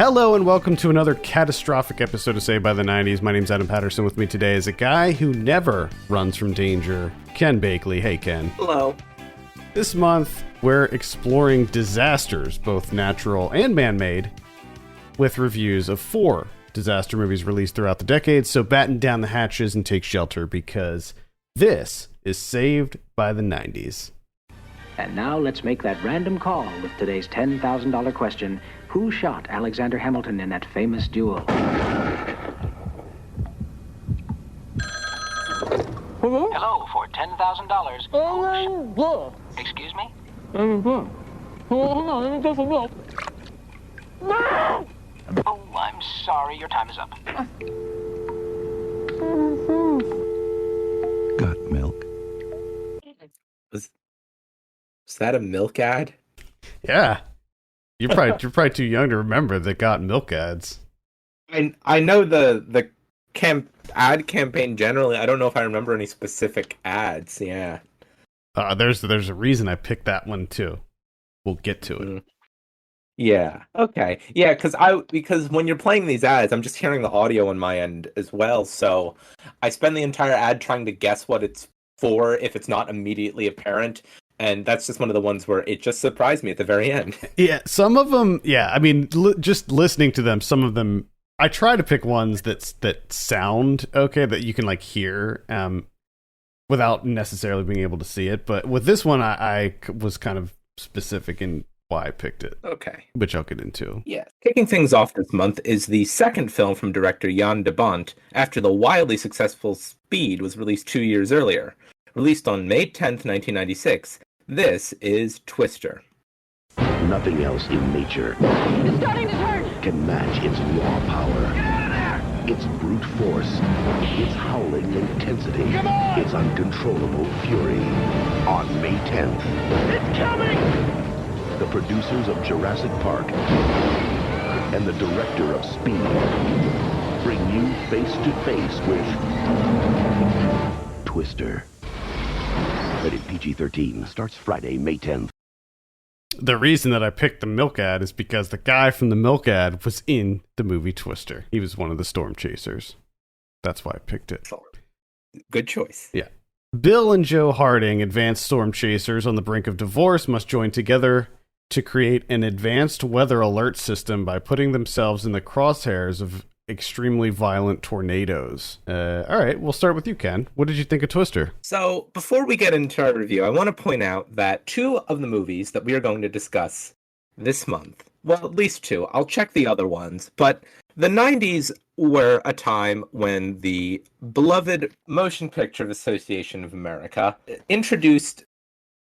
Hello and welcome to another catastrophic episode of Saved by the 90s. My name's Adam Patterson. With me today is a guy who never runs from danger, Ken Bakley. Hey, Ken. Hello. This month, we're exploring disasters, both natural and man-made, with reviews of 4 disaster movies released throughout the decades. So batten down the hatches and take shelter, because this is Saved by the 90s. And now let's make that random call with today's $10,000 question. Who shot Alexander Hamilton in that famous duel? Hello for $10,000. Excuse me? Oh, I'm sorry. Your time is up. Got milk? Was that a milk ad? Yeah. You're probably too young to remember the Got Milk ads. I know the ad campaign generally. I don't know if I remember any specific ads. Yeah. There's a reason I picked that one too. We'll get to it. Yeah. Okay. Yeah, because when you're playing these ads, I'm just hearing the audio on my end as well. So I spend the entire ad trying to guess what it's for if it's not immediately apparent. And that's just one of the ones where it just surprised me at the very end. Yeah, some of them, yeah. I mean, just listening to them, some of them, I try to pick ones that sound okay, that you can like hear without necessarily being able to see it. But with this one, I was kind of specific in why I picked it. Okay. Which I'll get into. Yeah. Kicking things off this month is the second film from director Jan de Bont after the wildly successful Speed was released 2 years earlier. Released on May 10th, 1996. This is Twister. Nothing else in nature can match its raw power, its brute force, its howling intensity, its uncontrollable fury. On May 10th, it's coming! The producers of Jurassic Park and the director of Speed bring you face to face with Twister. Rated PG-13, starts Friday, May 10th. The reason that I picked the milk ad is because the guy from the milk ad was in the movie Twister. He was one of the storm chasers. That's why I picked it. Good choice. Yeah. Bill and Joe Harding, advanced storm chasers on the brink of divorce, must join together to create an advanced weather alert system by putting themselves in the crosshairs of extremely violent tornadoes. All right, we'll start with you, Ken. What did you think of Twister? So, before we get into our review, I want to point out that 2 of the movies that we are going to discuss this month, well, at least 2, I'll check the other ones, but the 90s were a time when the beloved Motion Picture Association of America introduced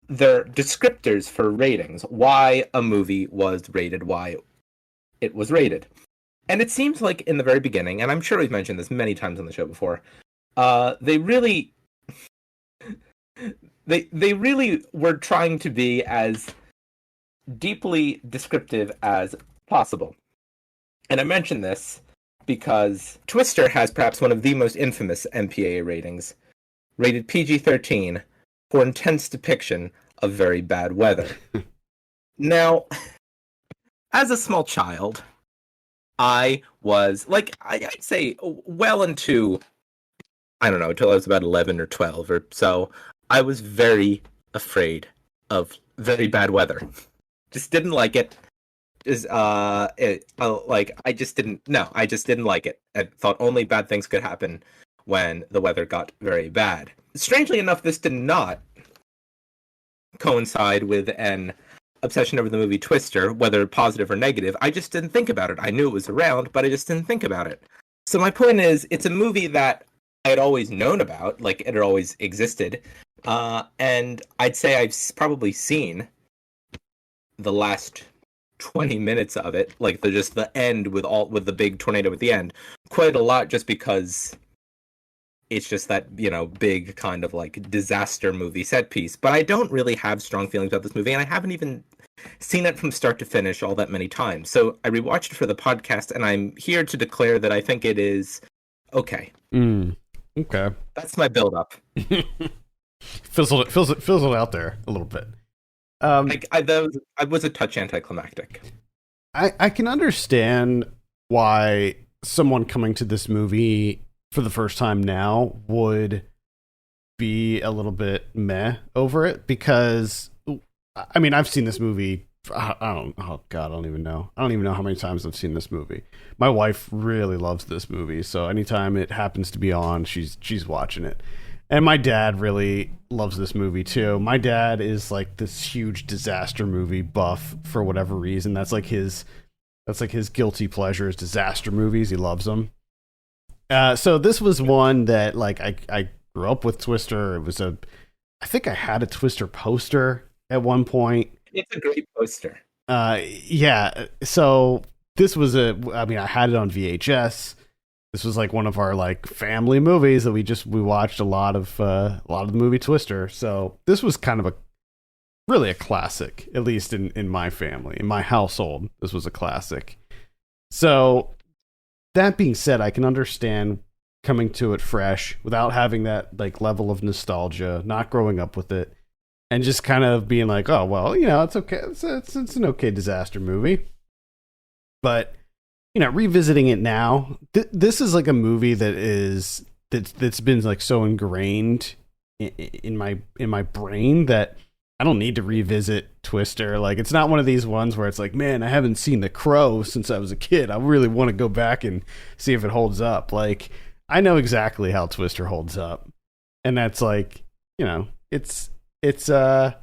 their descriptors for ratings, why a movie was rated, why it was rated. And it seems like in the very beginning, and I'm sure we've mentioned this many times on the show before, they really were trying to be as deeply descriptive as possible. And I mention this because Twister has perhaps one of the most infamous MPAA ratings, rated PG-13, for intense depiction of very bad weather. Now, as a small child, I was, I'd say well into, I don't know, until I was about 11 or 12 or so, I was very afraid of very bad weather. Just didn't like it. I just didn't like it. I thought only bad things could happen when the weather got very bad. Strangely enough, this did not coincide with an obsession over the movie Twister, whether positive or negative. I just didn't think about it. I knew it was around, but I just didn't think about it. So my point is, it's a movie that I had always known about, like it had always existed, and I'd say I've probably seen the last 20 minutes of it, like the end with the big tornado at the end, quite a lot, just because it's just that, big kind of like disaster movie set piece. But I don't really have strong feelings about this movie, and I haven't even seen it from start to finish all that many times. So I rewatched it for the podcast, and I'm here to declare that I think it is okay. Okay. That's my build-up. Fizzled out there a little bit. I was a touch anticlimactic. I can understand why someone coming to this movie for the first time now would be a little bit meh over it, because I mean, I've seen this movie. I don't. Oh God, I don't even know. I don't even know how many times I've seen this movie. My wife really loves this movie, so anytime it happens to be on, she's watching it. And my dad really loves this movie too. My dad is like this huge disaster movie buff for whatever reason. That's like his guilty pleasure is disaster movies. He loves them. So this was one that like I grew up with Twister. I think I had a Twister poster at one point. It's a great poster. Yeah. So this was I had it on VHS. This was like one of our like family movies that we watched a lot of the movie Twister. So this was kind of really a classic, at least in my family, in my household. This was a classic. So that being said, I can understand coming to it fresh without having that like level of nostalgia, not growing up with it, and just kind of being like, oh well, it's okay. It's an okay disaster movie. But revisiting it now, this is like a movie that's been like so ingrained in my brain that I don't need to revisit Twister. Like, it's not one of these ones where it's like, man, I haven't seen The Crow since I was a kid. I really want to go back and see if it holds up. Like, I know exactly how Twister holds up, and that's like, it's to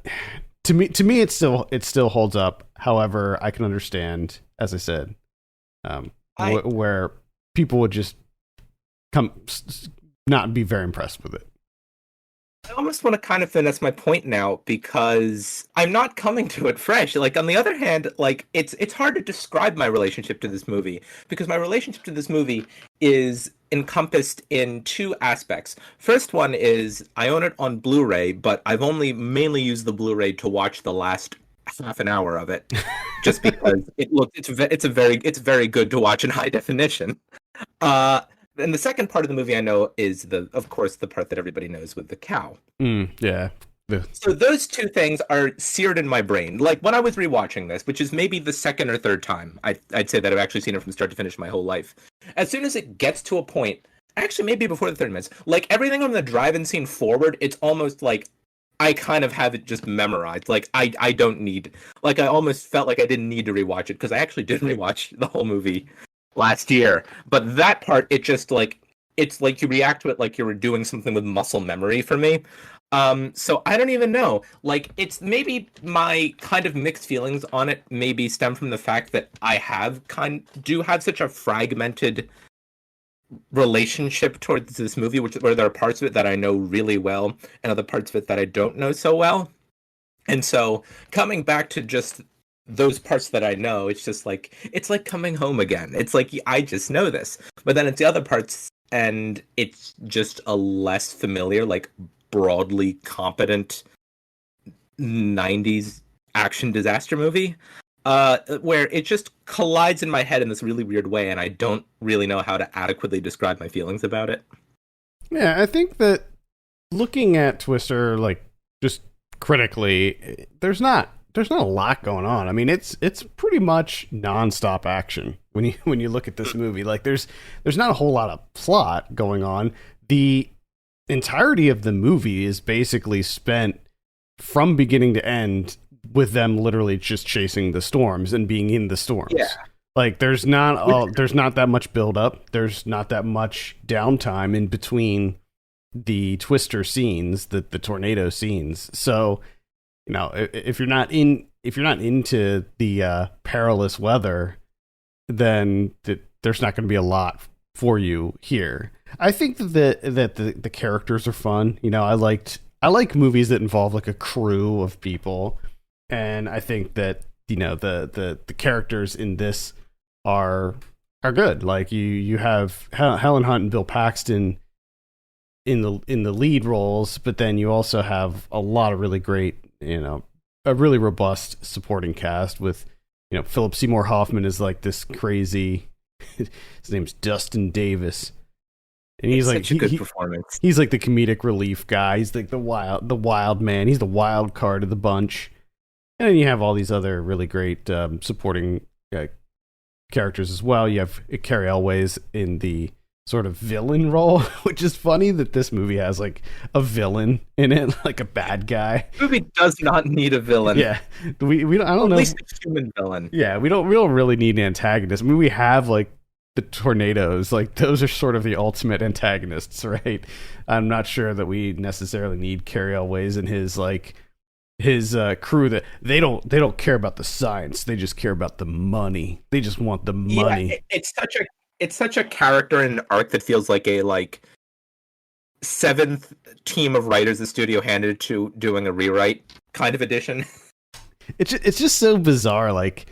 me it still holds up. However, I can understand, as I said, where people would just not be very impressed with it. I almost want to kind of finesse my point now, because I'm not coming to it fresh. Like, on the other hand, like it's hard to describe my relationship to this movie, because my relationship to this movie is encompassed in two aspects. First one is I own it on Blu-ray, but I've only mainly used the Blu-ray to watch the last half an hour of it, just because it's very good to watch in high definition. And the second part of the movie I know is of course the part that everybody knows with the cow. Yeah. So those two things are seared in my brain. Like, when I was rewatching this, which is maybe the second or third time I'd say that I've actually seen it from start to finish my whole life. As soon as it gets to a point, actually maybe before the 30 minutes, like everything on the drive-in scene forward, it's almost like I kind of have it just memorized. Like, I don't need, like, I almost felt like I didn't need to rewatch it, because I actually did rewatch the whole movie last year. But that part, it just like, it's like you react to it like you were doing something with muscle memory for me. So I don't even know. Like, it's maybe my kind of mixed feelings on it maybe stem from the fact that I do have such a fragmented relationship towards this movie, where there are parts of it that I know really well and other parts of it that I don't know so well. And so coming back to just those parts that I know, it's just like, it's like coming home again. It's like, I just know this. But then it's the other parts, and it's just a less familiar, like, broadly competent 90s action disaster movie, where it just collides in my head in this really weird way, and I don't really know how to adequately describe my feelings about it. Yeah, I think that looking at Twister, like, just critically, there's not a lot going on. I mean, it's pretty much nonstop action when you look at this movie. Like, there's not a whole lot of plot going on. The entirety of the movie is basically spent from beginning to end with them literally just chasing the storms and being in the storms. Yeah. Like, there's not that much build up. There's not that much downtime in between the Twister scenes, the tornado scenes. So, if you're not into the perilous weather, then there's not going to be a lot for you here. I think that the characters are fun. I like movies that involve like a crew of people, and I think that the characters in this are good. Like, you have Helen Hunt and Bill Paxton in the lead roles, but then you also have a lot of really great, a really robust supporting cast with, Philip Seymour Hoffman is like this crazy, his name's Dustin Davis. And he's like, such a good performance. He's like the comedic relief guy. He's like the wild man. He's the wild card of the bunch. And then you have all these other really great supporting characters as well. You have Carrie Elways in the sort of villain role, which is funny that this movie has like a villain in it, like a bad guy. The movie does not need a villain. Yeah, we don't. I don't know. At least a human villain. Yeah, we don't really need an antagonist. I mean, we have like the tornadoes, like those are sort of the ultimate antagonists, right? I'm not sure that we necessarily need Carrie Elways and his crew. That they don't care about the science, they just care about the money. They just want the money. Yeah, it's such a character and an arc that feels like a seventh team of writers the studio handed to doing a rewrite kind of edition. It's just so bizarre. Like,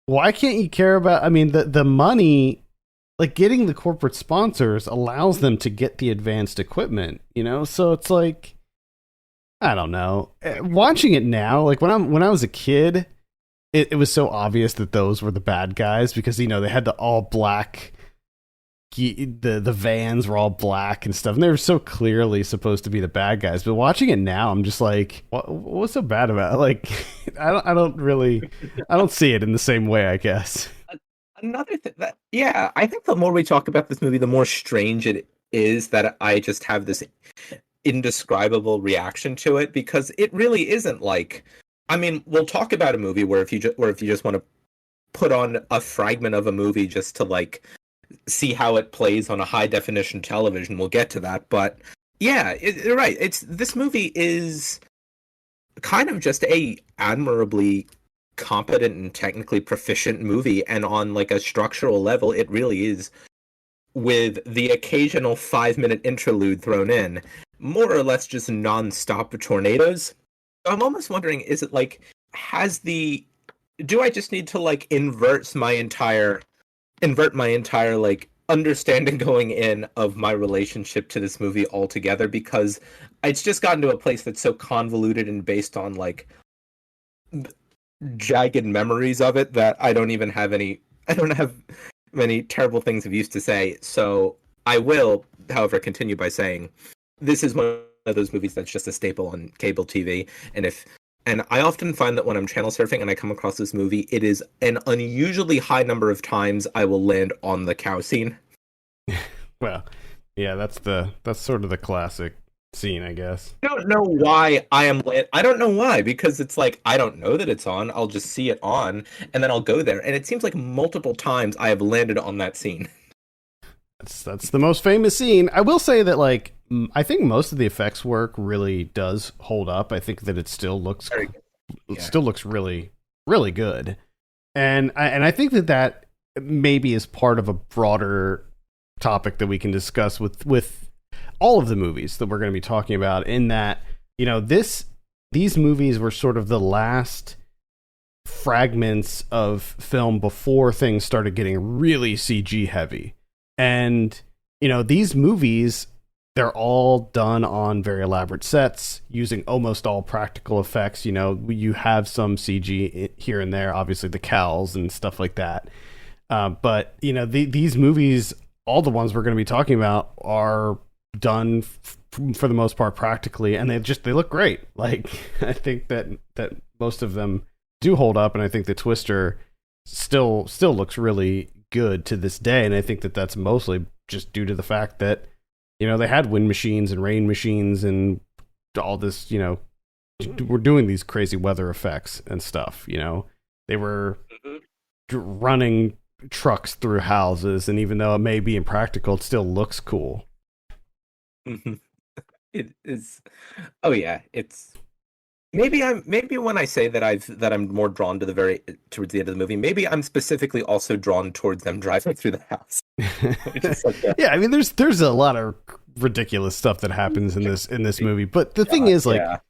why can't you care about? I mean, the money, like getting the corporate sponsors allows them to get the advanced equipment, you know. So it's like, I don't know. Watching it now, like when I was a kid, it was so obvious that those were the bad guys because, you know, they had the all black, the vans were all black and stuff, and they were so clearly supposed to be the bad guys. But watching it now, I'm just like, what's so bad about it? Like, I don't see it in the same way, I guess. Another thing I think the more we talk about this movie, the more strange it is that I just have this indescribable reaction to it, because it really isn't like, I mean, we'll talk about a movie where if you just want to put on a fragment of a movie just to like see how it plays on a high definition television, we'll get to that. But yeah, you're right. This movie is kind of just a admirably competent and technically proficient movie, and on like a structural level, it really is, with the occasional 5-minute interlude thrown in, more or less just non-stop tornadoes. I'm almost wondering, is it like, do I just need to like invert my entire like understanding going in of my relationship to this movie altogether, because it's just gotten to a place that's so convoluted and based on like jagged memories of it that I don't have many terrible things of use to say. So I will, however, continue by saying this is one of those movies that's just a staple on cable TV. And I often find that when I'm channel surfing and I come across this movie, it is an unusually high number of times I will land on the cow scene. Well, yeah, that's sort of the classic scene, I guess. I don't know why I don't know why, because it's like, I don't know that it's on. I'll just see it on, and then I'll go there. And it seems like multiple times I have landed on that scene. That's the most famous scene. I will say that, like, I think most of the effects work really does hold up. I think that it still looks really, really good. And I think that maybe is part of a broader topic that we can discuss with all of the movies that we're going to be talking about, in that, you know, these movies were sort of the last fragments of film before things started getting really CG heavy. And, you know, these movies, they're all done on very elaborate sets using almost all practical effects. You know, you have some CG here and there, obviously the cows and stuff like that. But, you know, these movies, all the ones we're going to be talking about, are done for the most part practically, and they look great. Like, I think that most of them do hold up, and I think the Twister still looks really good to this day. And I think that that's mostly just due to the fact that, you know, they had wind machines and rain machines and all this, you know, we're doing these crazy weather effects and stuff. You know, they were running trucks through houses, and even though it may be impractical, it still looks cool. It is. Oh yeah, it's maybe when I say that I'm more drawn to towards the end of the movie, maybe I'm specifically also drawn towards them driving through the house. Yeah, I mean, there's a lot of ridiculous stuff that happens in this movie, but the thing is, like,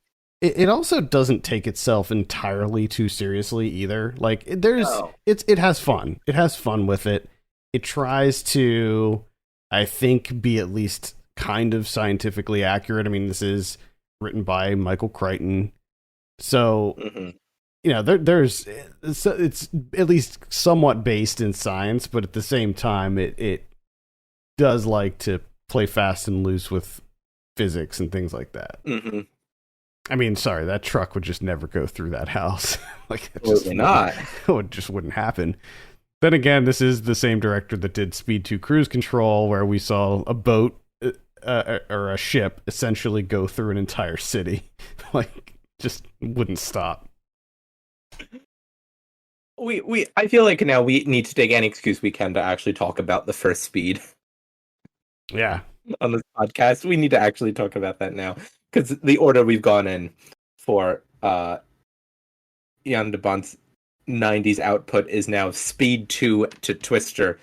it also doesn't take itself entirely too seriously either. Like, it has fun. It has fun with it. It tries to, I think, be at least kind of scientifically accurate. I mean, this is written by Michael Crichton, so you know, it's at least somewhat based in science, but at the same time, it does like to play fast and loose with physics and things like that. I mean, sorry, that truck would just never go through that house. Like, it just not. It just wouldn't happen. Then again, this is the same director that did Speed 2 Cruise Control, where we saw a boat or a ship essentially go through an entire city. Like, just wouldn't stop. I feel like now we need to take any excuse we can to actually talk about the first Speed. Yeah. On this podcast. We need to actually talk about that now. Because the order we've gone in for Jan de Bont's 90s output is now Speed 2 to Twister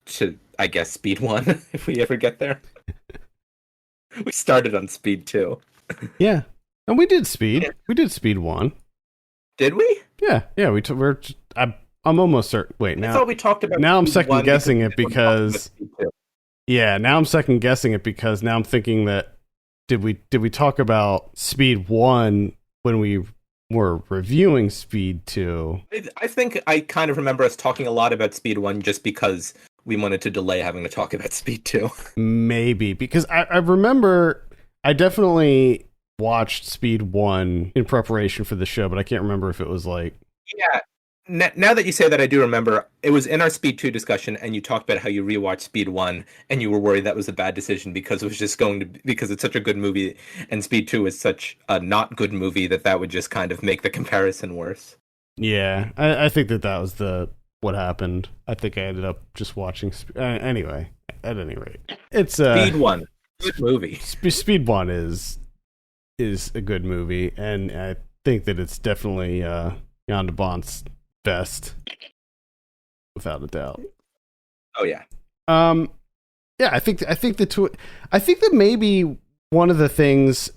to, I guess, Speed 1, if we ever get there. We started on Speed 2. Yeah. And we did Speed. Yeah. We did Speed 1. Did we? Yeah. I'm almost certain. Wait, now. I thought we talked about now I'm second guessing it because. Yeah, now I'm second guessing it because now I'm thinking that did we talk about Speed 1 when we were reviewing Speed 2? I think I kind of remember us talking a lot about Speed 1 just because we wanted to delay having to talk about Speed 2. Maybe, because I remember I definitely watched Speed 1 in preparation for the show, but I can't remember if it was like... Yeah, now that you say that, I do remember it was in our Speed 2 discussion, and you talked about how you rewatched Speed 1, and you were worried that was a bad decision because it was just because it's such a good movie, and Speed 2 is such a not good movie that would just kind of make the comparison worse. Yeah, I think that was what happened. I think I ended up just watching... anyway, at any rate. It's Speed 1, good movie. Speed 1 is a good movie, and I think that it's definitely Jan de Bont's best, without a doubt. Oh yeah. Yeah, I think that maybe one of the things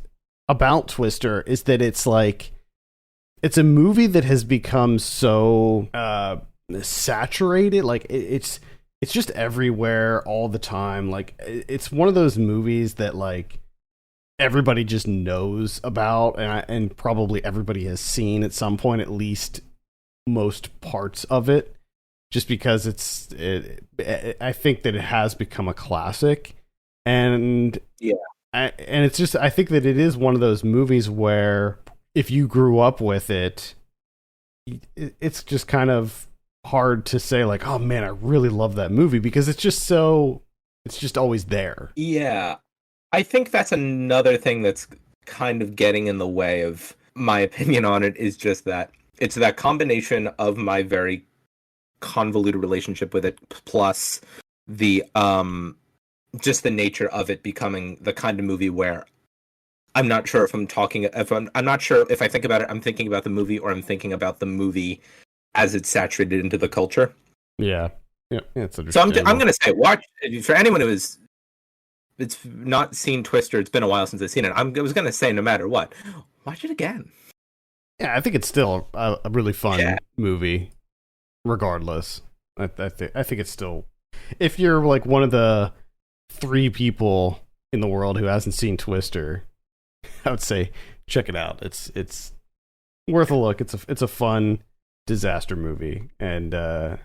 about Twister is that it's like it's a movie that has become so saturated. Like it's just everywhere all the time. Like it's one of those movies that like everybody just knows about, and probably everybody has seen at some point, at least most parts of it, just because I think that it has become a classic, and yeah, and it's just, I think that it is one of those movies where if you grew up with it, it's just kind of hard to say like, oh man, I really love that movie, because it's just always there. Yeah, I think that's another thing that's kind of getting in the way of my opinion on it, is just that it's that combination of my very convoluted relationship with it, plus the just the nature of it becoming the kind of movie where I'm not sure if I'm not sure if I think about it, I'm thinking about the movie, or I'm thinking about the movie as it's saturated into the culture. Yeah, it's so I'm going to say, watch, for anyone who is it's not seen Twister. It's been a while since I've seen it. I was going to say, no matter what, watch it again. Yeah, I think it's still a really fun movie, regardless. I think it's still, if you're like one of the 3 people in the world who hasn't seen Twister, I would say check it out. It's worth a look. It's a fun disaster movie, and I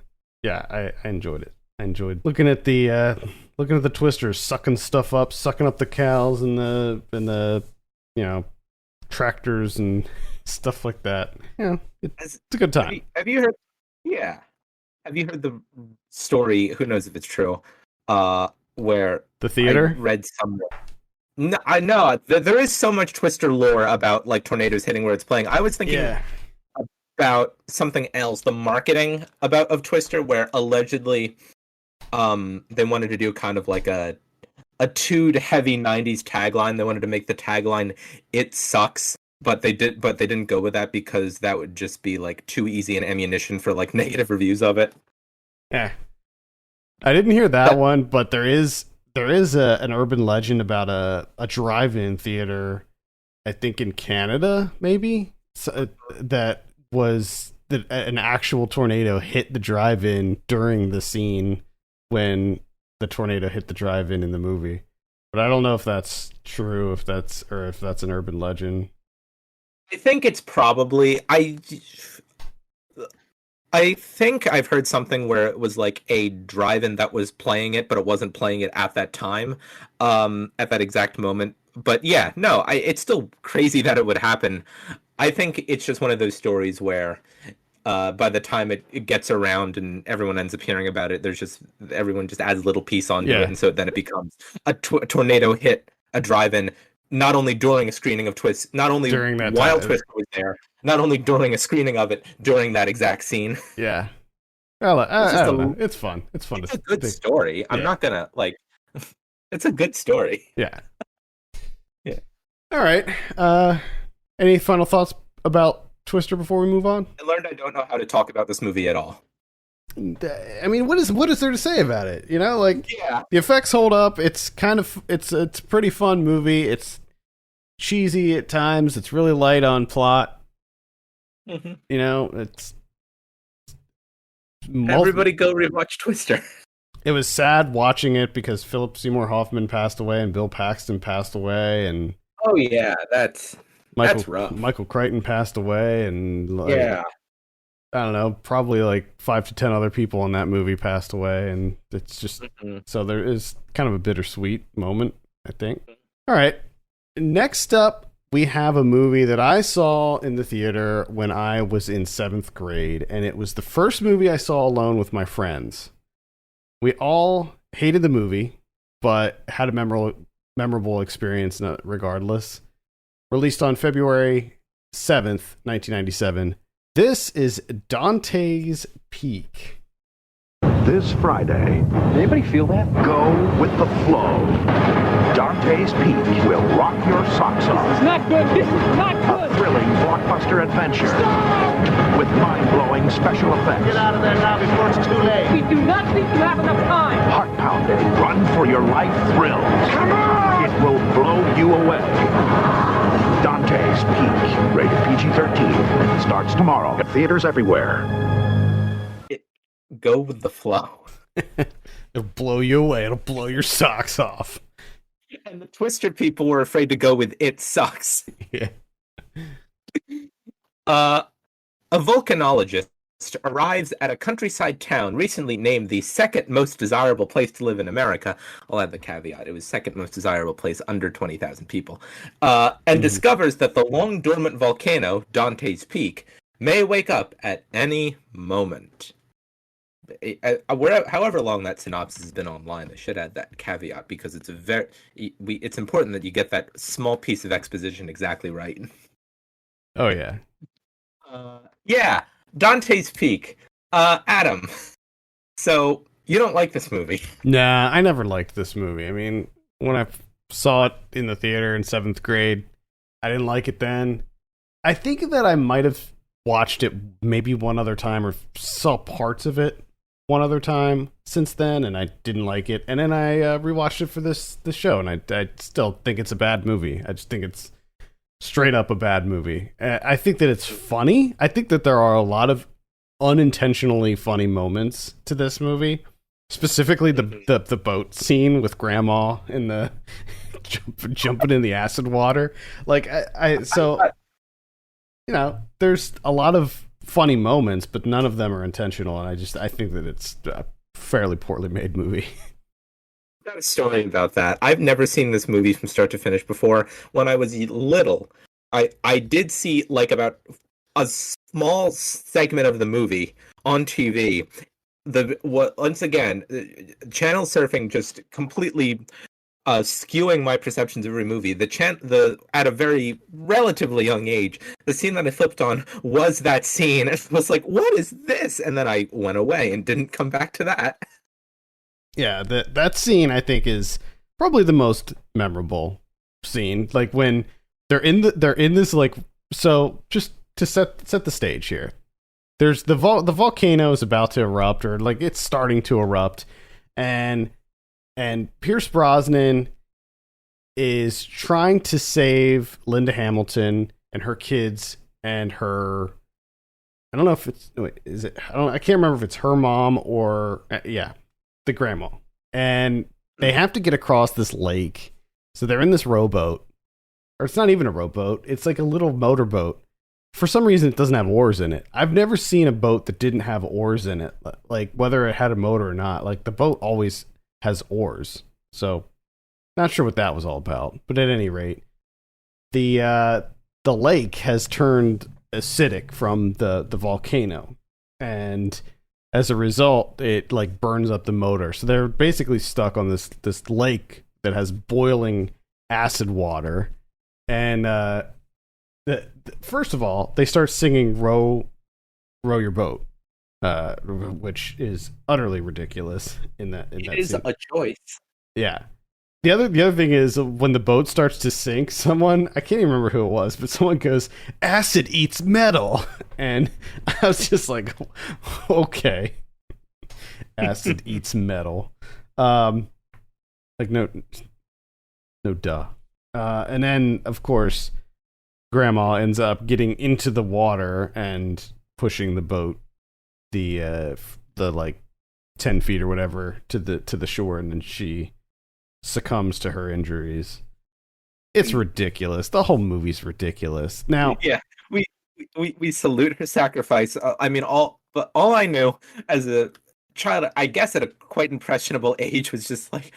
enjoyed it. I enjoyed looking at the Twisters sucking stuff up, sucking up the cows and the tractors and stuff like that. Yeah, it's a good time. Have you heard? Yeah, have you heard the story? Who knows if it's true? Where the theater? I read somewhere. No, I know there is so much Twister lore about like tornadoes hitting where it's playing. I was thinking about something else, the marketing of Twister, where allegedly they wanted to do kind of like a too heavy 90s tagline. They wanted to make the tagline "It sucks," but they didn't go with that because that would just be like too easy an ammunition for like negative reviews of it. Yeah, I didn't hear that one, but there is an urban legend about a drive-in theater, I think in Canada, maybe, that an actual tornado hit the drive-in during the scene when the tornado hit the drive-in in the movie. But I don't know if that's true, if that's an urban legend. I think it's probably, I think I've heard something where it was like a drive-in that was playing it, but it wasn't playing it at that time, at that exact moment. But yeah, no, it's still crazy that it would happen. I think it's just one of those stories where by the time it gets around and everyone ends up hearing about it, everyone just adds a little piece onto it, and so then it becomes a tornado hit a drive-in. Not only during a screening of Twist, not only while Twist was there, not only during a screening of it, during that exact scene. Yeah. Well, I don't know. It's fun. It's fun. It's a good story. I'm not gonna it's a good story. Yeah. Yeah. All right. Any final thoughts about Twister before we move on? I learned I don't know how to talk about this movie at all. I mean, what is there to say about it? You know, like the effects hold up. It's a pretty fun movie. It's cheesy at times. It's really light on plot. Mm-hmm. You know, it's everybody go rewatch Twister. It was sad watching it because Philip Seymour Hoffman passed away and Bill Paxton passed away, and oh yeah, that's rough. Michael Crichton passed away, and I don't know, probably like 5 to 10 other people in that movie passed away, and it's just so there is kind of a bittersweet moment, I think. All right, next up, we have a movie that I saw in the theater when I was in 7th grade, and it was the first movie I saw alone with my friends. We all hated the movie, but had a memorable experience regardless. Released on February 7th, 1997. This is Dante's Peak. This Friday, anybody feel that? go with the flow. Dante's Peak will rock your socks off. It's not good. This is not good. A thrilling blockbuster adventure. Stop! With mind-blowing special effects. Get out of there now before it's too late. We do not think you have enough time. Heart-pounding, run-for-your-life thrills. Come on! It will blow you away. Dante's Peak, rated PG-13, starts tomorrow at theaters everywhere. Go with the flow. It'll blow you away. It'll blow your socks off. And the Twister people were afraid to go with It Sucks. Yeah. A volcanologist arrives at a countryside town recently named the second most desirable place to live in America. I'll add the caveat. It was second most desirable place under 20,000 people. And discovers that the long dormant volcano, Dante's Peak, may wake up at any moment. However long that synopsis has been online, I should add that caveat because it's it's important that you get that small piece of exposition exactly right. Oh yeah. Yeah, Dante's Peak. Adam, so you don't like this movie? Nah, I never liked this movie. I mean, when I saw it in the theater in 7th grade, I didn't like it then. I think that I might have watched it maybe one other time or saw parts of it one other time since then, and I didn't like it. And then I rewatched it for this show, and I still think it's a bad movie. I just think it's straight up a bad movie. I think that it's funny. I think that there are a lot of unintentionally funny moments to this movie. Specifically the boat scene with Grandma in the jumping in the acid water. Like you know, there's a lot of funny moments, but none of them are intentional, and I think that it's a fairly poorly made movie. I've got a story about that. I've never seen this movie from start to finish before. When I was little, I did see like about a small segment of the movie on TV. Once again, channel surfing just completely skewing my perceptions of every movie. At a very relatively young age, the scene that I flipped on was that scene. I was like, "What is this?" And then I went away and didn't come back to that. Yeah, that scene I think is probably the most memorable scene. Like when they're in this like, so just to set the stage here. There's the volcano is about to erupt, or like it's starting to erupt, and Pierce Brosnan is trying to save Linda Hamilton and her kids and her. I don't know if it's I can't remember if it's her mom or the grandma, and they have to get across this lake. So they're in this rowboat, or it's not even a rowboat. It's like a little motorboat. For some reason, it doesn't have oars in it. I've never seen a boat that didn't have oars in it, like whether it had a motor or not. Like the boat always has oars, so not sure what that was all about. But at any rate, the lake has turned acidic from the volcano, and as a result, it like burns up the motor. So they're basically stuck on this lake that has boiling acid water. And first of all, they start singing "Row Your Boat," which is utterly ridiculous. It is scene. a choice. Yeah. The other thing is when the boat starts to sink, someone, I can't even remember who it was, but someone goes, "Acid eats metal," and I was just like, okay, acid eats metal. Like no, duh. And then of course, Grandma ends up getting into the water and pushing the boat the like 10 feet or whatever to the shore, and then she succumbs to her injuries. It's ridiculous. The whole movie's ridiculous. Now, yeah, we salute her sacrifice. But all I knew as a child, I guess at a quite impressionable age, was just like,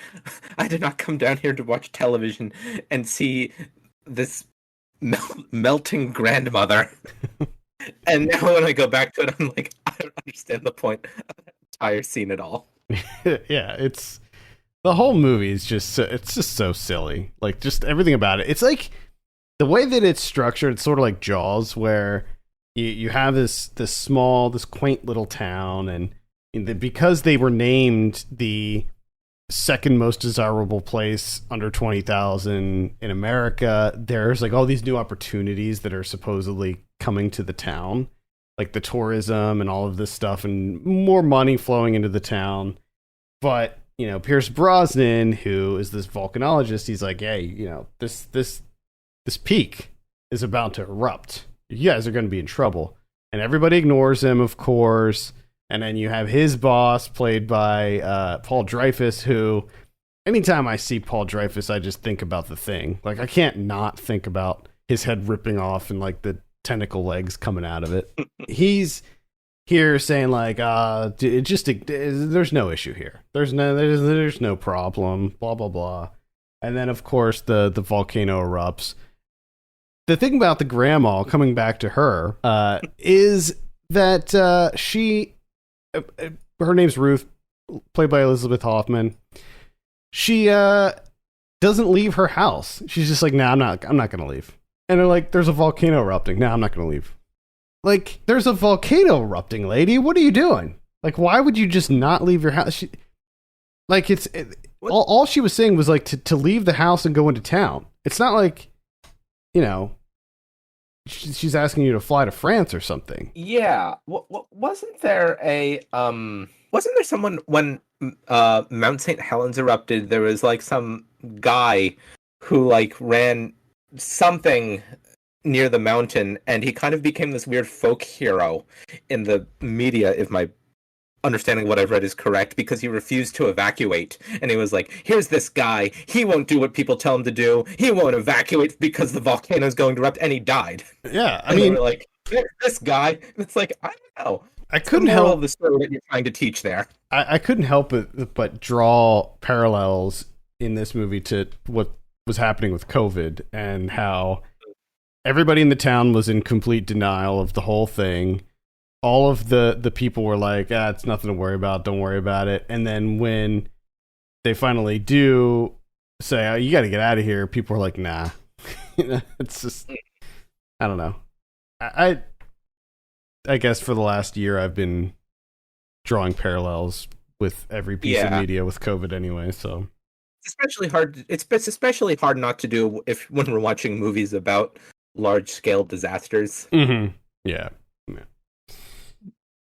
I did not come down here to watch television and see this melting grandmother. And now when I go back to it, I'm like, I don't understand the point of that entire scene at all. yeah, it's the whole movie is just it's just so silly. Like just everything about it. It's like the way that it's structured. It's sort of like Jaws, where you have this quaint little town, and because they were named the second most desirable place under 20,000 in America, there's like all these new opportunities that are supposedly coming to the town, like the tourism and all of this stuff, and more money flowing into the town. But Pierce Brosnan, who is this volcanologist, he's like, hey, this peak is about to erupt. You guys are going to be in trouble. And everybody ignores him, of course. And then you have his boss, played by Paul Dreyfus, who, anytime I see Paul Dreyfus, I just think about The Thing. Like, I can't not think about his head ripping off and, like, the tentacle legs coming out of it. He's here saying, like, there's no issue here. There's no problem, blah, blah, blah. And then, of course, the volcano erupts. The thing about the grandma, coming back to her, is that she... her name's Ruth, played by Elizabeth Hoffman. She doesn't leave her house. She's just like, nah, I'm not gonna leave. And they're like, there's a volcano erupting. Nah, I'm not gonna leave. Like, there's a volcano erupting, lady. What are you doing? Like, why would you just not leave your house? All she was saying was like to leave the house and go into town. It's not like, she's asking you to fly to France or something. Yeah. Wasn't there someone when Mount St. Helens erupted? There was like some guy who like ran something near the mountain, and he kind of became this weird folk hero in the media, if my understanding what I've read is correct, because he refused to evacuate. And he was like, here's this guy, he won't do what people tell him to do, he won't evacuate because the volcano is going to erupt, and he died. Yeah, I mean, they were like, this guy, and it's like, I don't know. I couldn't help the story that you're trying to teach there. I couldn't help but draw parallels in this movie to what was happening with COVID, and how everybody in the town was in complete denial of the whole thing. All of the people were like, it's nothing to worry about, don't worry about it. And then when they finally do say, oh, you got to get out of here, people are like, nah. It's just, I don't know. I guess for the last year I've been drawing parallels with every piece of media with COVID anyway, so. It's especially hard not to do when we're watching movies about large-scale disasters. Mm-hmm. Yeah.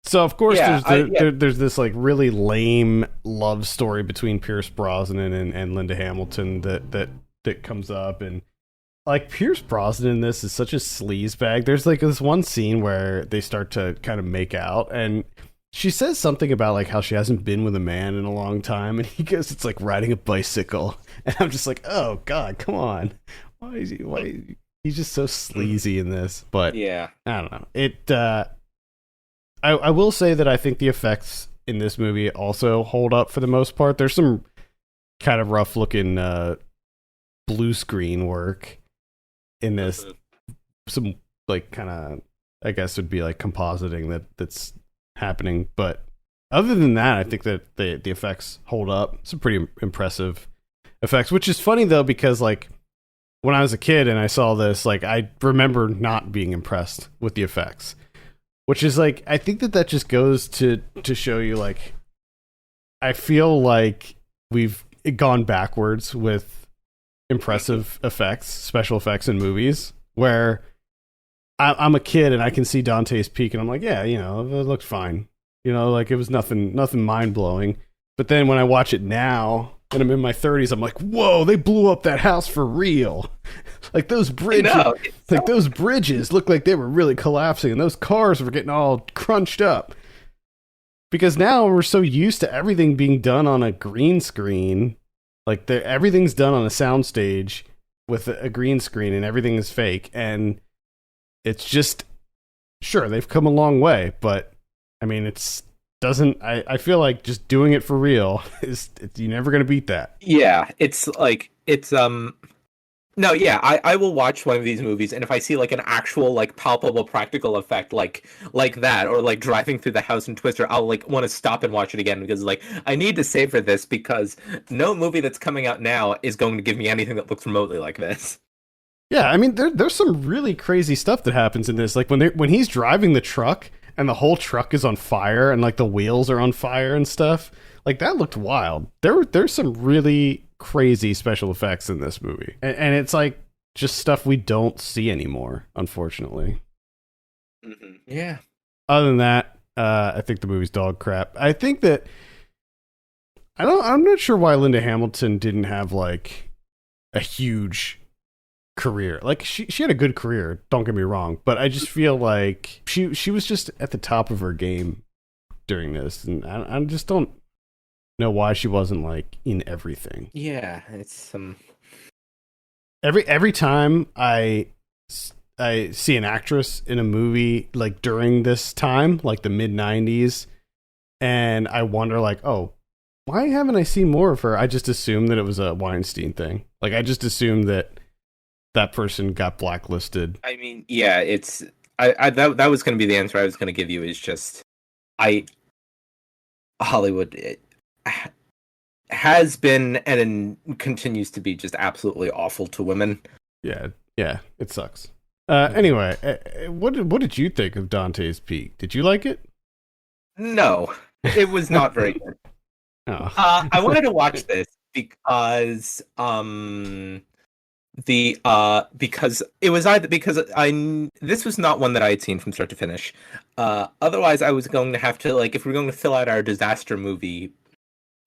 So of course there's this like really lame love story between Pierce Brosnan and Linda Hamilton that comes up, and like Pierce Brosnan in this is such a sleazebag. There's like this one scene where they start to kind of make out, and she says something about like how she hasn't been with a man in a long time, and he goes, it's like riding a bicycle, and I'm just like, oh god, come on, he's just so sleazy in this. But yeah, I don't know it. I will say that I think the effects in this movie also hold up for the most part. There's some kind of rough looking blue screen work in this. Some like kind of, I guess would be like compositing that's happening. But other than that, I think that the effects hold up. Some pretty impressive effects, which is funny though, because like when I was a kid and I saw this, like I remember not being impressed with the effects, which is like, I think that just goes to show you, like, I feel like we've gone backwards with impressive effects, special effects in movies, where I'm a kid and I can see Dante's Peak and I'm like, yeah, you know, it looked fine. You know, like it was nothing mind blowing. But then when I watch it now and I'm in my 30s, I'm like, whoa, they blew up that house for real. Like those bridges, those bridges looked like they were really collapsing, and those cars were getting all crunched up. Because now we're so used to everything being done on a green screen, like everything's done on a soundstage with a green screen, and everything is fake. And it's just, sure, they've come a long way, but I mean, I feel like just doing it for real you're never going to beat that. Yeah, no, yeah, I will watch one of these movies, and if I see like an actual like palpable practical effect like that, or like driving through the house in Twister, I'll like want to stop and watch it again, because like I need to savor this, because no movie that's coming out now is going to give me anything that looks remotely like this. Yeah, I mean there's some really crazy stuff that happens in this, like when he's driving the truck and the whole truck is on fire and like the wheels are on fire and stuff. Like that looked wild. There's some really crazy special effects in this movie. And it's like just stuff we don't see anymore, unfortunately. Mm-hmm. Yeah. Other than that, I think the movie's dog crap. I think that I'm not sure why Linda Hamilton didn't have like a huge career. Like she had a good career, don't get me wrong, but I just feel like she was just at the top of her game during this, and I just don't know why she wasn't like in everything. Yeah, it's every time I see an actress in a movie like during this time, like the mid 90s, and I wonder like, oh, why haven't I seen more of her? I just assumed that it was a Weinstein thing. Like I just assumed that person got blacklisted. I mean, yeah, it's that was going to be the answer I was going to give you, is just Hollywood has been and continues to be just absolutely awful to women. Yeah, it sucks. Anyway, what did you think of Dante's Peak? Did you like it? No, it was not very good. Oh. I wanted to watch this because because it was either because this was not one that I had seen from start to finish. Otherwise, I was going to have to, like, if we're going to fill out our disaster movie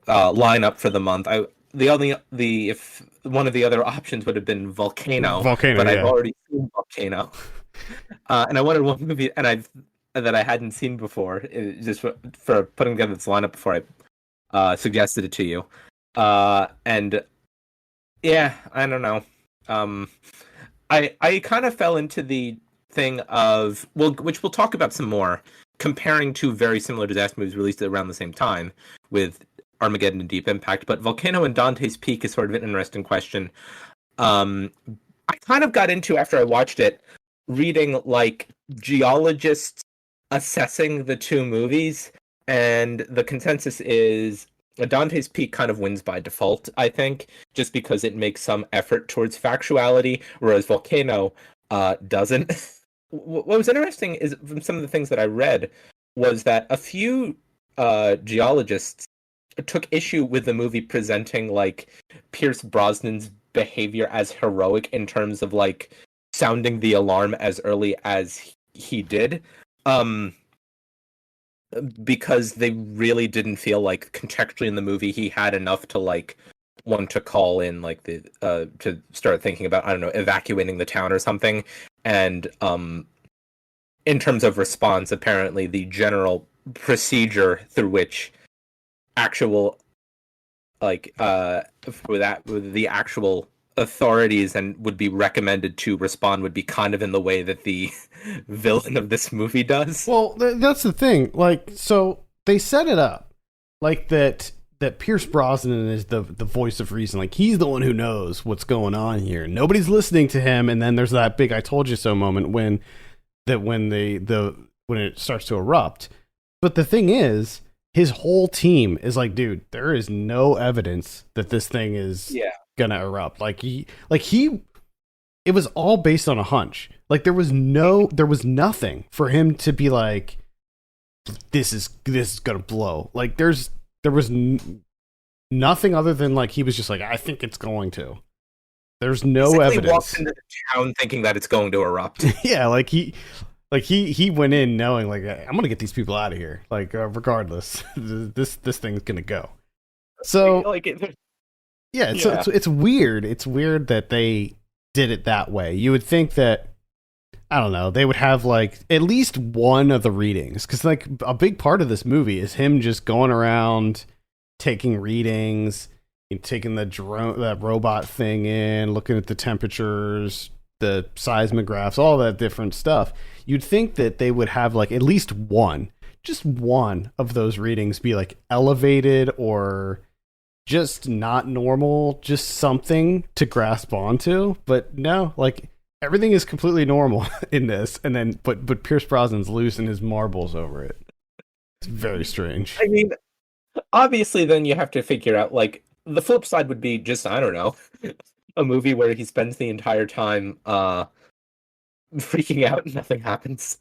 lineup for the month, if one of the other options would have been Volcano, but yeah. I've already seen Volcano, and I wanted one movie that I hadn't seen before, just for putting together this lineup before I suggested it to you, and yeah, I don't know. I kind of fell into the thing of, which we'll talk about some more, comparing two very similar disaster movies released around the same time with Armageddon and Deep Impact, but Volcano and Dante's Peak is sort of an interesting question. I kind of got into, after I watched it, reading like geologists assessing the two movies, and the consensus is Dante's Peak kind of wins by default, I think, just because it makes some effort towards factuality, whereas Volcano doesn't. What was interesting is, from some of the things that I read, was that a few geologists took issue with the movie presenting like Pierce Brosnan's behavior as heroic in terms of like sounding the alarm as early as he did. Because they really didn't feel like contextually in the movie he had enough to like want to call in like the to start thinking about, I don't know, evacuating the town or something. And in terms of response, apparently the general procedure through which actual like with the actual authorities and would be recommended to respond would be kind of in the way that the villain of this movie does. Well, that's the thing. Like, so they set it up like that Pierce Brosnan is the voice of reason. Like, he's the one who knows what's going on here. Nobody's listening to him. And then there's that big "I told you so" moment when it starts to erupt. But the thing is, his whole team is like, dude, there is no evidence that this thing is gonna erupt. It was all based on a hunch. Like there was nothing for him to be like, this is gonna blow. Like there was nothing other than like he was just like, I think it's going to. There's no evidence. He walks into the town thinking that it's going to erupt. Yeah, he went in knowing like, I'm gonna get these people out of here. Like regardless, this thing's gonna go. So it's weird. It's weird that they did it that way. You would think that, I don't know, they would have like at least one of the readings, because like a big part of this movie is him just going around taking readings, taking that robot thing in, looking at the temperatures, the seismographs, all that different stuff. You'd think that they would have like at least just one of those readings be like elevated or just not normal, just something to grasp onto. But no, like everything is completely normal in this, and then but Pierce Brosnan's losing his marbles over it. It's very strange. I mean, obviously then you have to figure out, like, the flip side would be just, I don't know, a movie where he spends the entire time freaking out and nothing happens.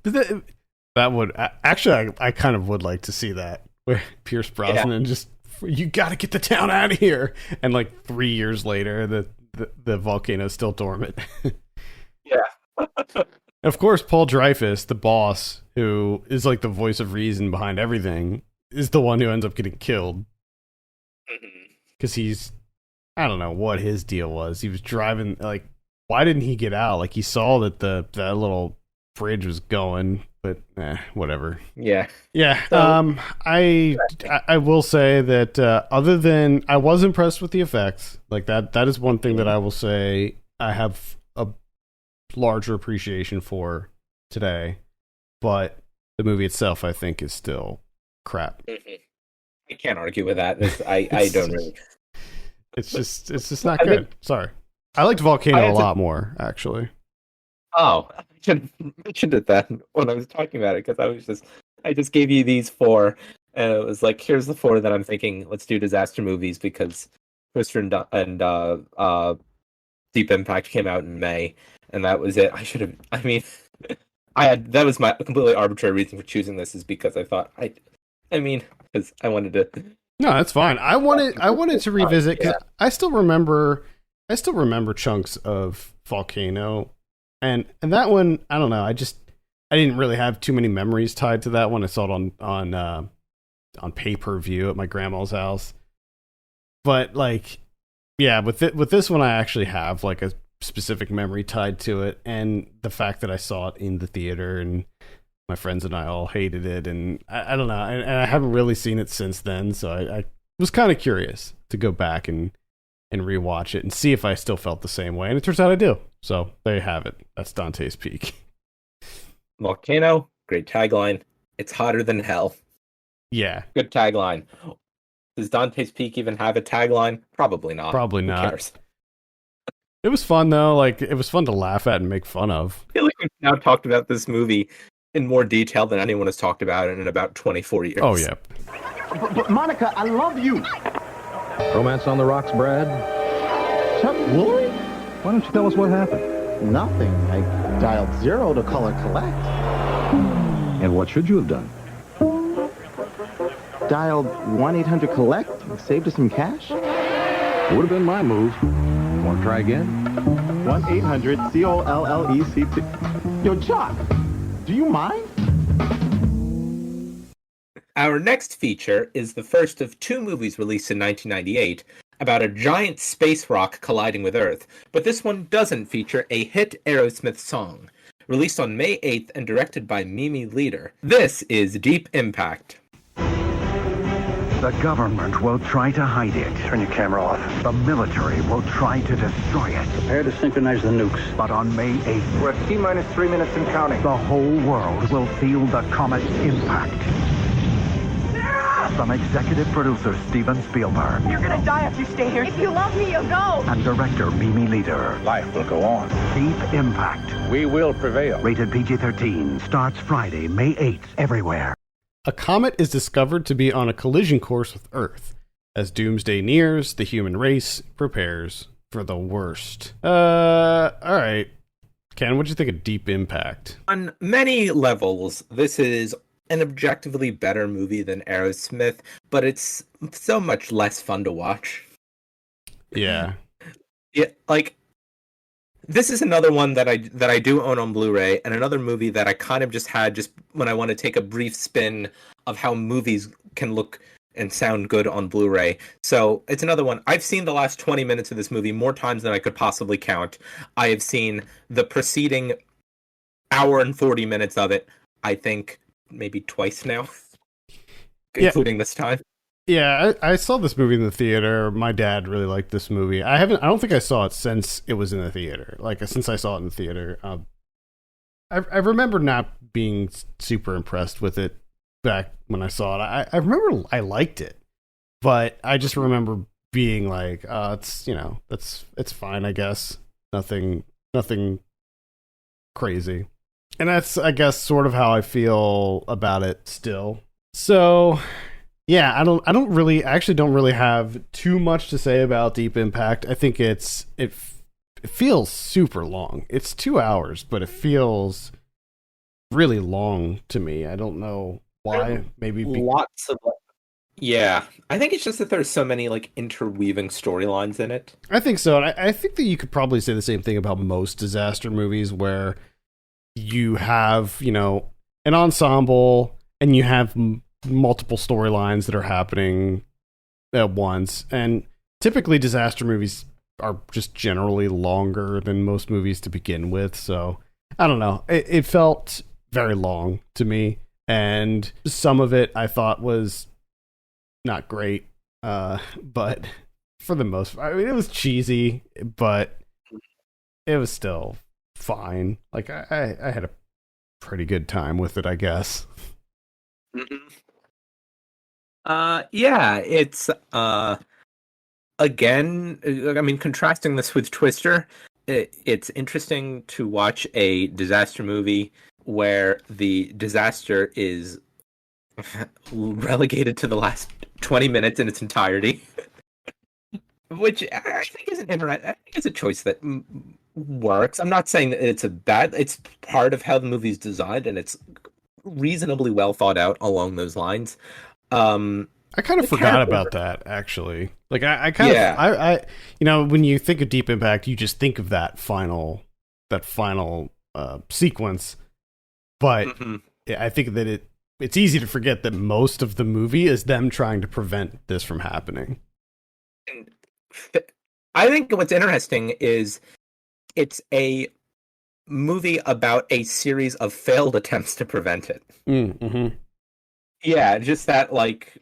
But that would actually, I kind of would like to see that, where Pierce Brosnan just, you got to get the town out of here, and like 3 years later the volcano is still dormant. Yeah. Of course, Paul Dreyfus, the boss, who is like the voice of reason behind everything, is the one who ends up getting killed. Because he's, I don't know what his deal was. He was driving, like, why didn't he get out? Like, he saw that that little bridge was going, but whatever. Yeah. Yeah. So, I will say that other than, I was impressed with the effects. Like, that is one thing that I will say I have a larger appreciation for today. But the movie itself, I think, is still crap. I can't argue with that. I don't really. It's just not good. Sorry. I liked Volcano a lot more, actually. Oh, I should have mentioned it then when I was talking about it, because I just gave you these four, and it was like, here's the four that I'm thinking, let's do disaster movies, because Twister and Deep Impact came out in May, and that was it. That was my completely arbitrary reason for choosing this, is because I thought because I wanted to. No, that's fine. I wanted to revisit, because I still remember chunks of Volcano, and that one, I don't know. I didn't really have too many memories tied to that one. I saw it on pay-per-view at my grandma's house, but like, yeah, with this one, I actually have like a specific memory tied to it, and the fact that I saw it in the theater and my friends and I all hated it, and I don't know, and I haven't really seen it since then, so I was kind of curious to go back and rewatch it and see if I still felt the same way, and it turns out I do. So there you have it. That's Dante's Peak. Volcano, great tagline. It's hotter than hell. Yeah. Good tagline. Does Dante's Peak even have a tagline? Probably not. Probably not. Who cares? It was fun, though. Like, it was fun to laugh at and make fun of. I feel like we've now talked about this movie in more detail than anyone has talked about it in about 24 years. Oh, yeah. But Monica, I love you. Romance on the rocks, Brad? Chuck Woolery? Why don't you tell us what happened? Nothing. I dialed 0 to color collect. And what should you have done? Dialed 1-800-COLLECT and saved us some cash? Would have been my move. Want to try again? 1-800-COLLECT. Yo, Chuck, do you mind? Our next feature is the first of two movies released in 1998 about a giant space rock colliding with Earth, but this one doesn't feature a hit Aerosmith song. Released on May 8th and directed by Mimi Leader, this is Deep Impact. The government will try to hide it. Turn your camera off. The military will try to destroy it. Prepare to synchronize the nukes. But on May 8th, we're at T-minus 3 minutes and counting. The whole world will feel the comet's impact. From executive producer Steven Spielberg. You're gonna die if you stay here. If you love me, you'll go. And director Mimi Leder. Life will go on. Deep Impact. We will prevail. Rated PG-13. Starts Friday, May 8th, everywhere. A comet is discovered to be on a collision course with Earth. As doomsday nears, the human race prepares for the worst. Alright. Ken, what'd you think of Deep Impact? On many levels, this is an objectively better movie than Aerosmith, but it's so much less fun to watch. Yeah. Yeah, like, this is another one that I do own on Blu-ray, and another movie that I kind of just had just when I want to take a brief spin of how movies can look and sound good on Blu-ray. So it's another one. I've seen the last 20 minutes of this movie more times than I could possibly count. I have seen the preceding hour and 40 minutes of it, I think, maybe twice now, including this time. Yeah, I saw this movie in the theater. My dad really liked this movie. I don't think I saw it since it was in the theater. Like, since I saw it in the theater. I remember not being super impressed with it back when I saw it. I remember I liked it, but I just remember being like, it's fine, I guess. Nothing crazy. And that's, I guess, sort of how I feel about it still. So, yeah, I don't really have too much to say about Deep Impact. I think it feels super long. It's 2 hours, but it feels really long to me. I don't know why. Maybe lots of. Yeah, I think it's just that there's so many like interweaving storylines in it. I think so, and I think that you could probably say the same thing about most disaster movies, where you have an ensemble and you have multiple storylines that are happening at once, and typically disaster movies are just generally longer than most movies to begin with. So I don't know, it felt very long to me, and some of it I thought was not great, but for the most part, I mean, it was cheesy, but it was still fine. Like, I had a pretty good time with it, I guess. Mm-hmm. Yeah, it's again, I mean, contrasting this with Twister, it's interesting to watch a disaster movie where the disaster is relegated to the last 20 minutes in its entirety, which I think is a choice that works. I'm not saying that it's it's part of how the movie's designed, and it's reasonably well thought out along those lines. I kind of forgot about that, actually. Like, I kind of, when you think of Deep Impact, you just think of that final sequence. But I think that it's easy to forget that most of the movie is them trying to prevent this from happening. And I think what's interesting is it's a movie about a series of failed attempts to prevent it. Mm-hmm. Yeah, just that, like,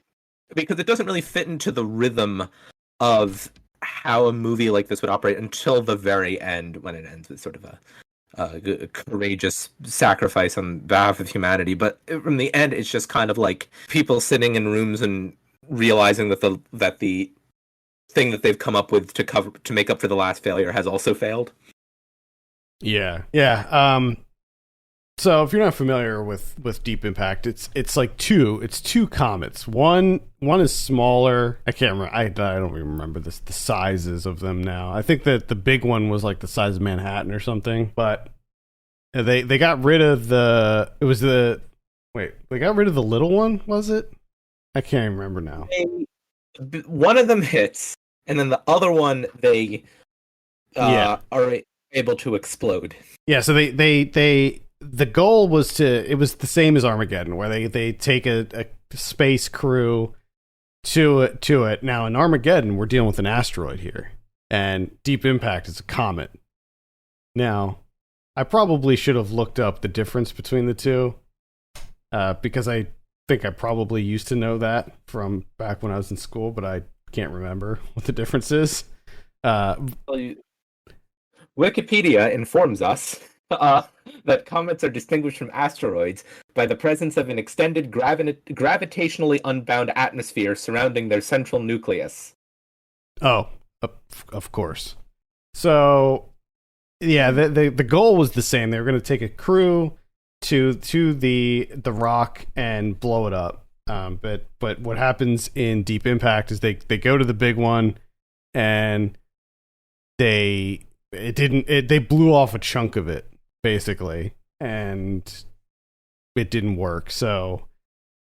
because it doesn't really fit into the rhythm of how a movie like this would operate until the very end, when it ends with sort of a courageous sacrifice on behalf of humanity. But from the end, it's just kind of like people sitting in rooms and realizing that the thing that they've come up with to make up for the last failure has also failed. Yeah. So if you're not familiar with Deep Impact, it's like two comets. One is smaller. I can't remember. I don't even remember the sizes of them now. I think that the big one was like the size of Manhattan or something. But they got rid of they got rid of the little one, was it? I can't even remember now. One of them hits, and then the other one they are able to explode. Yeah. So the goal was it was the same as Armageddon, where they take a space crew to it. Now in Armageddon, we're dealing with an asteroid here, and Deep Impact is a comet. Now, I probably should have looked up the difference between the two, because I think I probably used to know that from back when I was in school, but I can't remember what the difference is. Wikipedia informs us that comets are distinguished from asteroids by the presence of an extended gravitationally unbound atmosphere surrounding their central nucleus. Oh, of course. So, yeah, the goal was the same. They were going to take a crew to the rock and blow it up. But what happens in Deep Impact is they go to the big one, and they blew off a chunk of it, basically, and it didn't work. So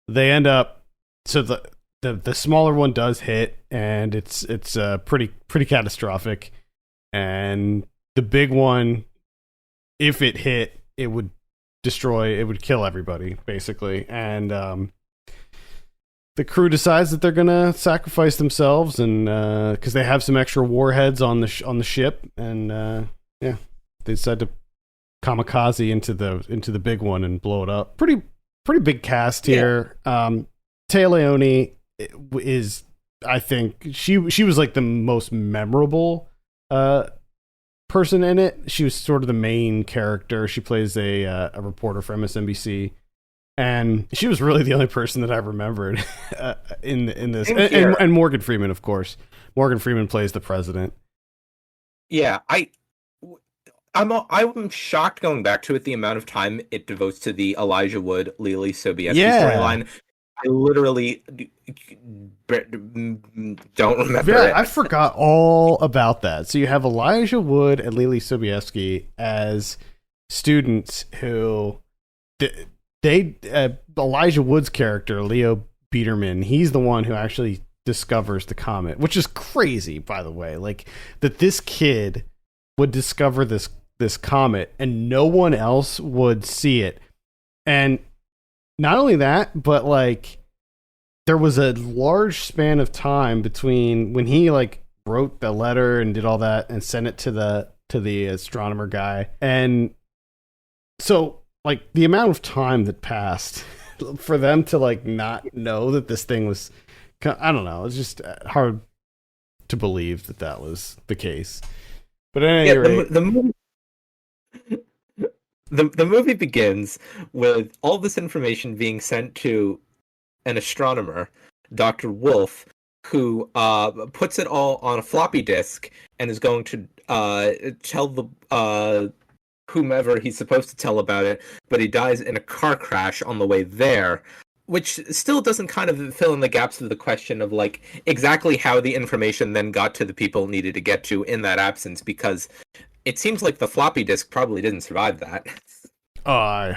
they end up, so the smaller one does hit, and it's pretty catastrophic. And the big one, if it hit, it would kill everybody, basically. And the crew decides that they're gonna sacrifice themselves, and because they have some extra warheads on the ship, and they decide to kamikaze into the big one and blow it up. Pretty big cast here. Téa Leoni is, I think, she was like the most memorable person in it. She was sort of the main character. She plays a reporter for MSNBC. And she was really the only person that I remembered in this. And Morgan Freeman, of course. Morgan Freeman plays the president. Yeah, I'm shocked going back to it, the amount of time it devotes to the Elijah Wood, Lily Sobieski storyline. I literally don't remember it. I forgot all about that. So you have Elijah Wood and Lily Sobieski as students who... Elijah Wood's character, Leo Biederman, he's the one who actually discovers the comet, which is crazy, by the way. Like, that this kid would discover this comet and no one else would see it. And not only that, but like, there was a large span of time between when he like wrote the letter and did all that and sent it to the astronomer guy, and so like the amount of time that passed for them to like not know that this thing was, I don't know, it's just hard to believe that was the case. But at any rate, the movie begins with all this information being sent to an astronomer, Dr. Wolf, who puts it all on a floppy disk and is going to tell the whomever he's supposed to tell about it, but he dies in a car crash on the way there, which still doesn't kind of fill in the gaps of the question of like exactly how the information then got to the people it needed to get to in that absence, because it seems like the floppy disk probably didn't survive that. Oh, I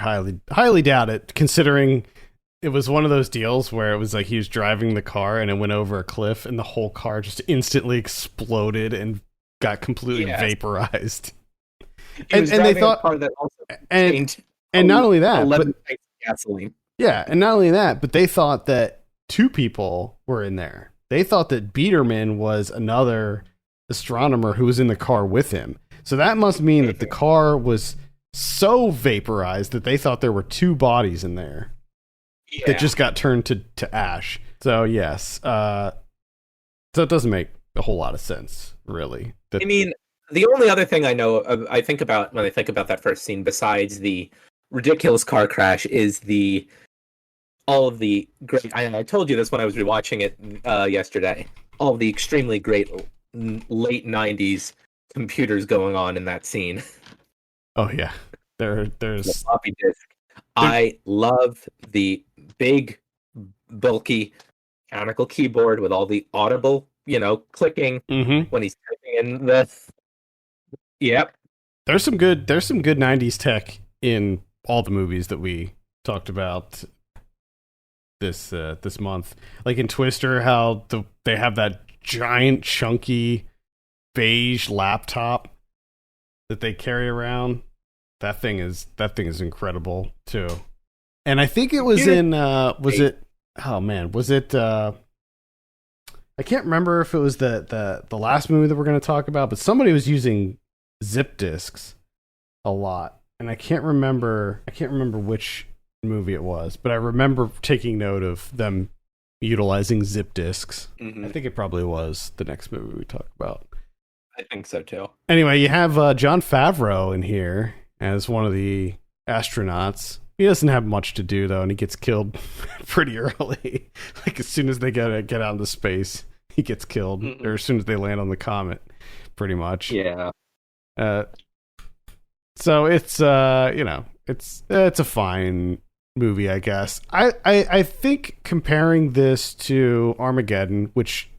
highly doubt it, considering it was one of those deals where it was like he was driving the car and it went over a cliff and the whole car just instantly exploded and got completely vaporized. And they thought, and not only that, but gasoline. Yeah, and not only that, but they thought that two people were in there. They thought that Biederman was another astronomer who was in the car with him. So that must mean that the car was so vaporized that they thought there were two bodies in there that just got turned to ash. So yes, so it doesn't make a whole lot of sense, really. I mean, the only other thing I know, I think about when I think about that first scene, besides the ridiculous car crash, is all of the great. I told you this when I was rewatching it yesterday. All of the extremely great late '90s computers going on in that scene. Oh yeah, there's the floppy disk. I love the big, bulky mechanical keyboard with all the audible, clicking when he's typing in the. Yep. There's some good 90s tech in all the movies that we talked about this month. Like in Twister, how they have that giant chunky beige laptop that they carry around. That thing is incredible too. And I think it was I can't remember if it was the last movie that we're going to talk about, but somebody was using zip disks a lot, and I can't remember which movie it was, but I remember taking note of them utilizing zip disks. I think it probably was the next movie we talk about. I think so too. Anyway, you have Jon Favreau in here, as one of the astronauts. He doesn't have much to do though, and he gets killed pretty early. Like as soon as they get out into space, he gets killed, or as soon as they land on the comet, pretty much. Yeah. So it's it's a fine movie, I guess. I think comparing this to Armageddon, which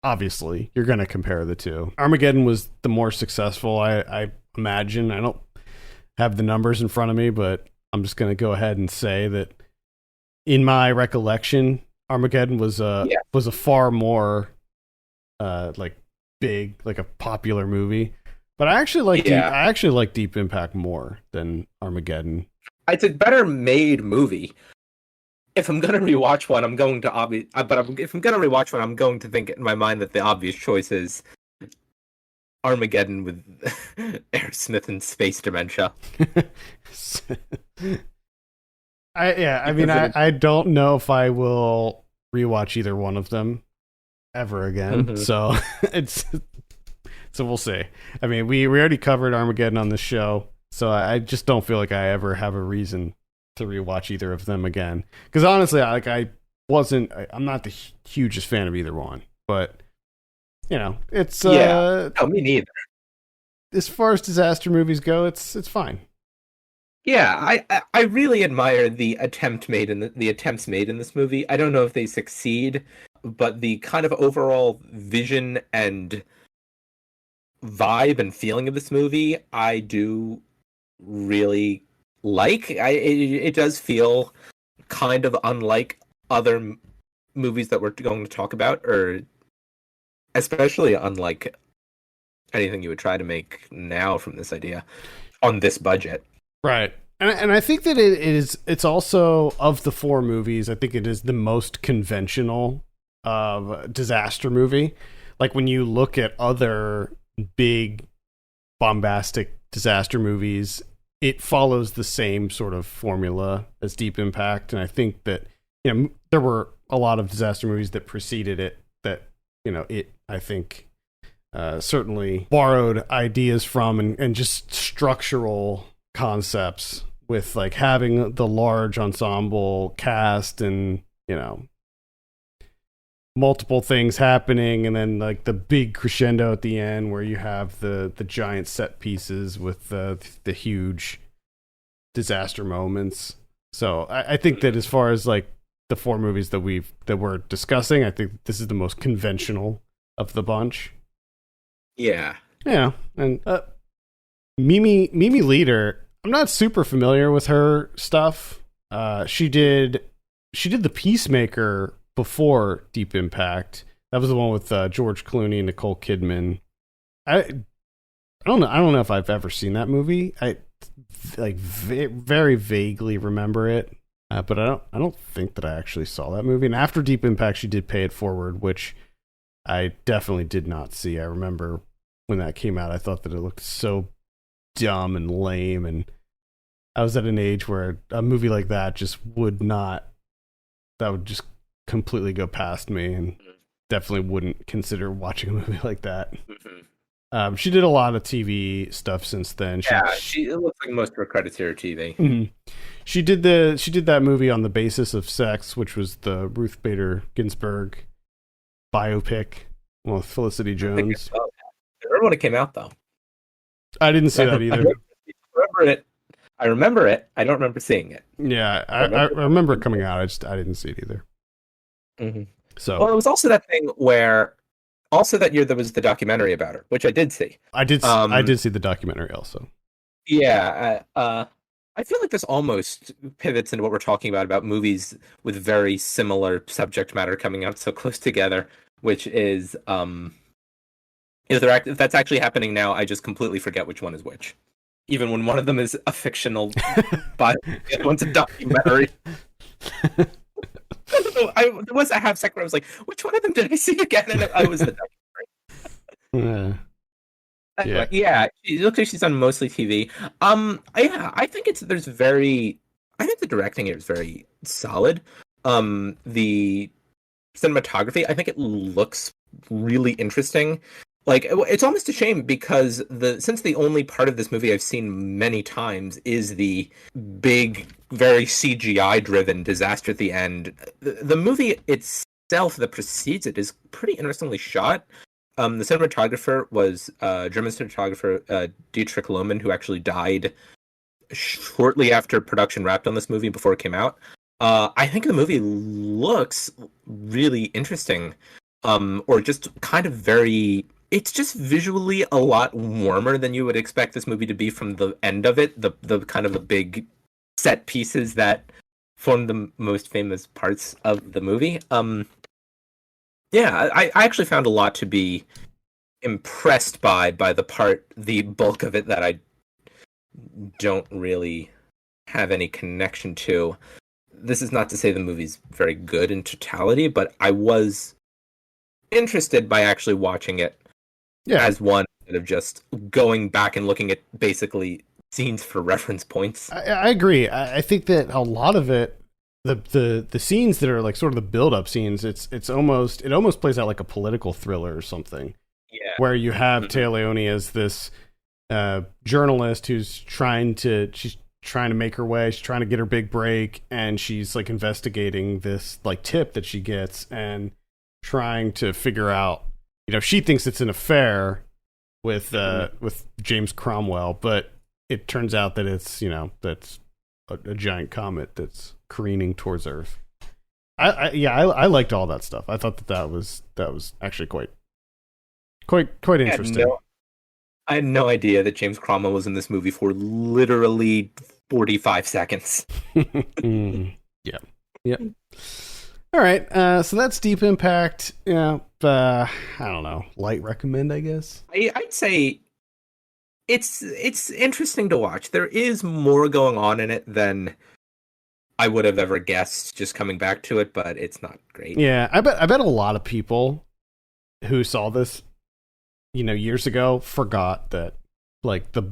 obviously you're going to compare the two. Armageddon was the more successful, I imagine. I don't have the numbers in front of me, but I'm just going to go ahead and say that in my recollection, Armageddon was a far more like big, like a popular movie. But I actually like Deep Impact more than Armageddon. It's a better made movie. If I'm gonna rewatch one, I'm going to if I'm gonna rewatch one, I'm going to think in my mind that the obvious choice is Armageddon with Aerosmith and space dementia. I don't know if I will rewatch either one of them ever again. Mm-hmm. So we'll see. I mean, we already covered Armageddon on the show, so I just don't feel like I ever have a reason to rewatch either of them again. Because honestly, I'm not the hugest fan of either one, but it's no, me neither. As far as disaster movies go, it's fine. Yeah, I really admire the attempts made in this movie. I don't know if they succeed, but the kind of overall vision and vibe and feeling of this movie, I do really like. It does feel kind of unlike other movies that we're going to talk about, or especially unlike anything you would try to make now from this idea on this budget. Right. And I think that it's also, of the four movies, I think it is the most conventional disaster movie. Like when you look at other big bombastic disaster movies, it follows the same sort of formula as Deep Impact. And I think that, there were a lot of disaster movies that preceded it that, I think certainly borrowed ideas from and just structural concepts with like having the large ensemble cast and, multiple things happening, and then like the big crescendo at the end where you have the giant set pieces with the huge disaster moments. So I think that as far as like the four movies that we're discussing, I think this is the most conventional of the bunch. Yeah. Yeah. And Mimi Leader, I'm not super familiar with her stuff. She did The Peacemaker before Deep Impact. That was the one with George Clooney and Nicole Kidman. I don't know if I've ever seen that movie. I very vaguely remember it, but I don't think that I actually saw that movie. And after Deep Impact, she did Pay It Forward, which I definitely did not see. I remember when that came out, I thought that it looked so dumb and lame, and I was at an age where a movie like that would just completely go past me, and definitely wouldn't consider watching a movie like that. Mm-hmm. She did a lot of TV stuff since then. It looks like most of her credits are TV. Mm-hmm. She did that movie On the Basis of Sex, which was the Ruth Bader Ginsburg biopic with Felicity Jones. I remember when it came out, though. I didn't see that either. I remember it. I don't remember seeing it. Yeah, I remember it coming out. I didn't see it either. Mm-hmm. So, well, it was also that thing where, also that year there was the documentary about her, which I did see. I did see the documentary also. Yeah, I feel like this almost pivots into what we're talking about movies with very similar subject matter coming out so close together, which is if that's actually happening now, I just completely forget which one is which. Even when one of them is a fictional, but the other one's a documentary. There was a half second where I was like, which one of them did I see again? And I was the documentary. Yeah, it looks like she's on mostly TV. I think I think the directing here is very solid. The cinematography, I think it looks really interesting. Like, it's almost a shame because since the only part of this movie I've seen many times is the big, very CGI-driven disaster at the end, the movie itself that precedes it is pretty interestingly shot. The cinematographer was German cinematographer Dietrich Lohmann, who actually died shortly after production wrapped on this movie before it came out. I think the movie looks really interesting, or just kind of very... It's just visually a lot warmer than you would expect this movie to be from the end of it. The kind of the big set pieces that form the most famous parts of the movie. Yeah, I actually found a lot to be impressed by the bulk of it that I don't really have any connection to. This is not to say the movie's very good in totality, but I was interested by actually watching it as one instead of just going back and looking at basically scenes for reference points. I agree. I think that a lot of it, the scenes that are like sort of the build-up scenes, it almost plays out like a political thriller or something. Yeah. Where you have Téa Leoni as this journalist who's trying to make her way. She's trying to get her big break, and she's like investigating this like tip that she gets and trying to figure out. She thinks it's an affair with James Cromwell, but it turns out that it's that's a giant comet that's careening towards Earth. I liked all that stuff. I thought that was actually quite interesting. I had no idea that James Cromwell was in this movie for literally 45 seconds. Yeah. All right, so that's Deep Impact. Yeah, I don't know. Light recommend, I guess. I'd say it's interesting to watch. There is more going on in it than I would have ever guessed just coming back to it, but it's not great. Yeah, I bet a lot of people who saw this, years ago forgot that like the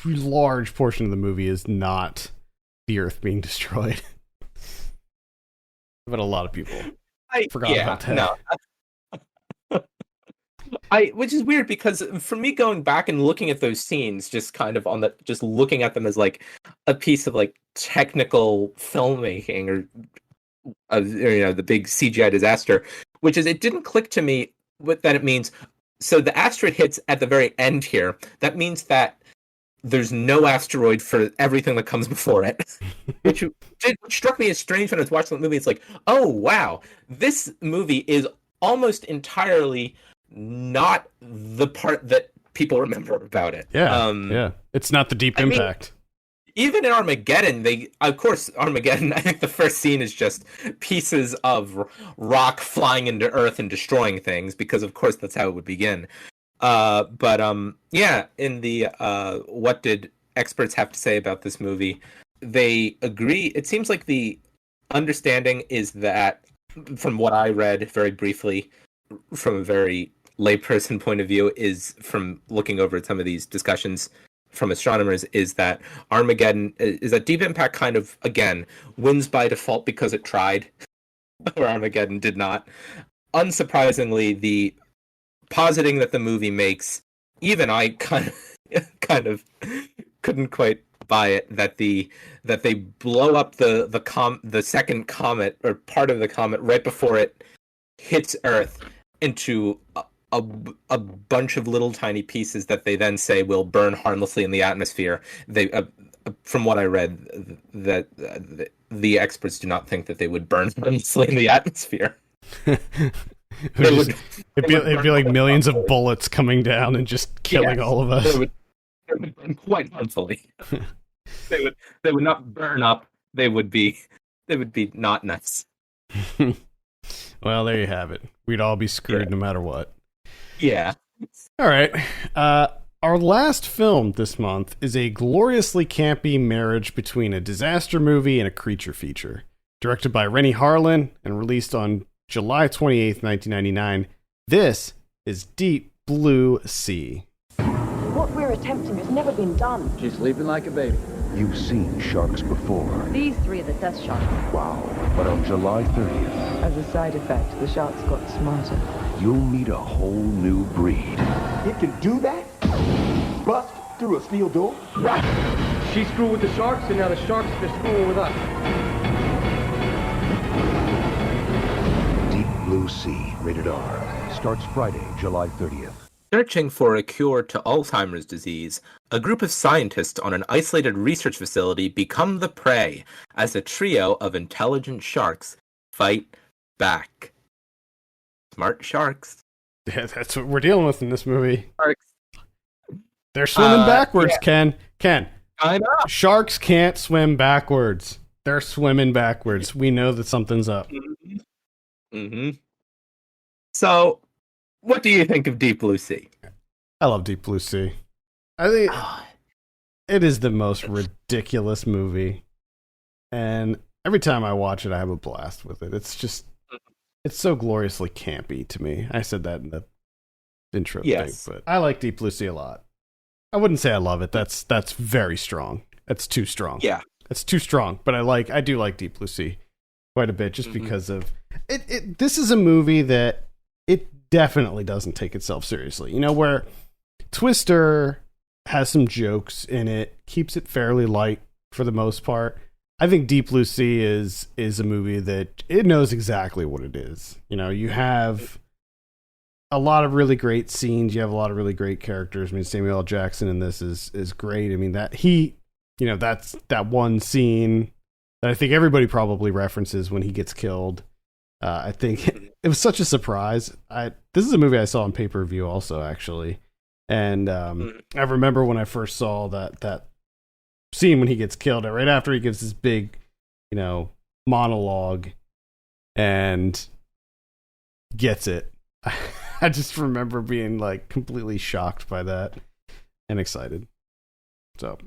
large portion of the movie is not the Earth being destroyed. But a lot of people forgot about that. No. Which is weird because for me going back and looking at those scenes, just kind of just looking at them as like a piece of like technical filmmaking or the big CGI disaster, which is it didn't click to me that it means. So the asteroid hits at the very end here. That means that there's no asteroid for everything that comes before it, which struck me as strange when I was watching the movie. It's like, oh wow, this movie is almost entirely not the part that people remember about it. Yeah, it's not the Deep Impact. Even in Armageddon, Armageddon, I think the first scene is just pieces of rock flying into Earth and destroying things, because of course that's how it would begin. In the what did experts have to say about this movie, they agree. It seems like the understanding is that, from what I read very briefly, from a very layperson point of view, is from looking over at some of these discussions from astronomers, is that Deep Impact kind of, again, wins by default because it tried, where Armageddon did not. Unsurprisingly, the positing that the movie makes, even I kind of couldn't quite buy it, that they blow up the second comet, or part of the comet, right before it hits Earth into a bunch of little tiny pieces that they then say will burn harmlessly in the atmosphere. They from what I read, that the experts do not think that they would burn harmlessly in the atmosphere. It'd be like millions of bullets coming down and just killing all of us. They would burn quite harmfully. They would not burn up. They would be not nice. Well, there you have it. We'd all be screwed no matter what. Yeah. All right. Our last film this month is a gloriously campy marriage between a disaster movie and a creature feature. Directed by Rennie Harlin and released on July 28th, 1999. This is Deep Blue Sea. What we're attempting has never been done. She's sleeping like a baby. You've seen sharks before. These three are the death sharks. Wow. But on July 30th... As a side effect, the sharks got smarter. you'll meet a whole new breed. It can do that? Bust through a steel door? She screwed with the sharks, and now the sharks are screwing with us. Deep Blue Sea, rated R. Starts Friday, July 30th. Searching for a cure to Alzheimer's disease, a group of scientists on an isolated research facility become the prey as a trio of intelligent sharks fight back. Smart sharks. Yeah, that's what we're dealing with in this movie. Sharks. They're swimming backwards, yeah. Ken. I know. Sharks can't swim backwards. They're swimming backwards. We know that something's up. Mm-hmm. So, what do you think of Deep Blue Sea? I love Deep Blue Sea. I think it is the most ridiculous movie. And every time I watch it, I have a blast with it. It's so gloriously campy to me. I said that in the intro thing, but I like Deep Blue Sea a lot. I wouldn't say I love it. That's very strong. That's too strong. Yeah. That's too strong. But I do like Deep Blue Sea quite a bit just because of it. This is a movie that it definitely doesn't take itself seriously. You know, where Twister has some jokes in it, keeps it fairly light for the most part. I think Deep Blue Sea is a movie that it knows exactly what it is. You know, you have a lot of really great scenes. You have a lot of really great characters. I mean, Samuel L. Jackson in this is great. I mean, that's that one scene that I think everybody probably references when he gets killed. I think it was such a surprise. This is a movie I saw on pay-per-view also, actually. And I remember when I first saw that scene when he gets killed, right after he gives this big, monologue and gets it. I just remember being like completely shocked by that and excited. So,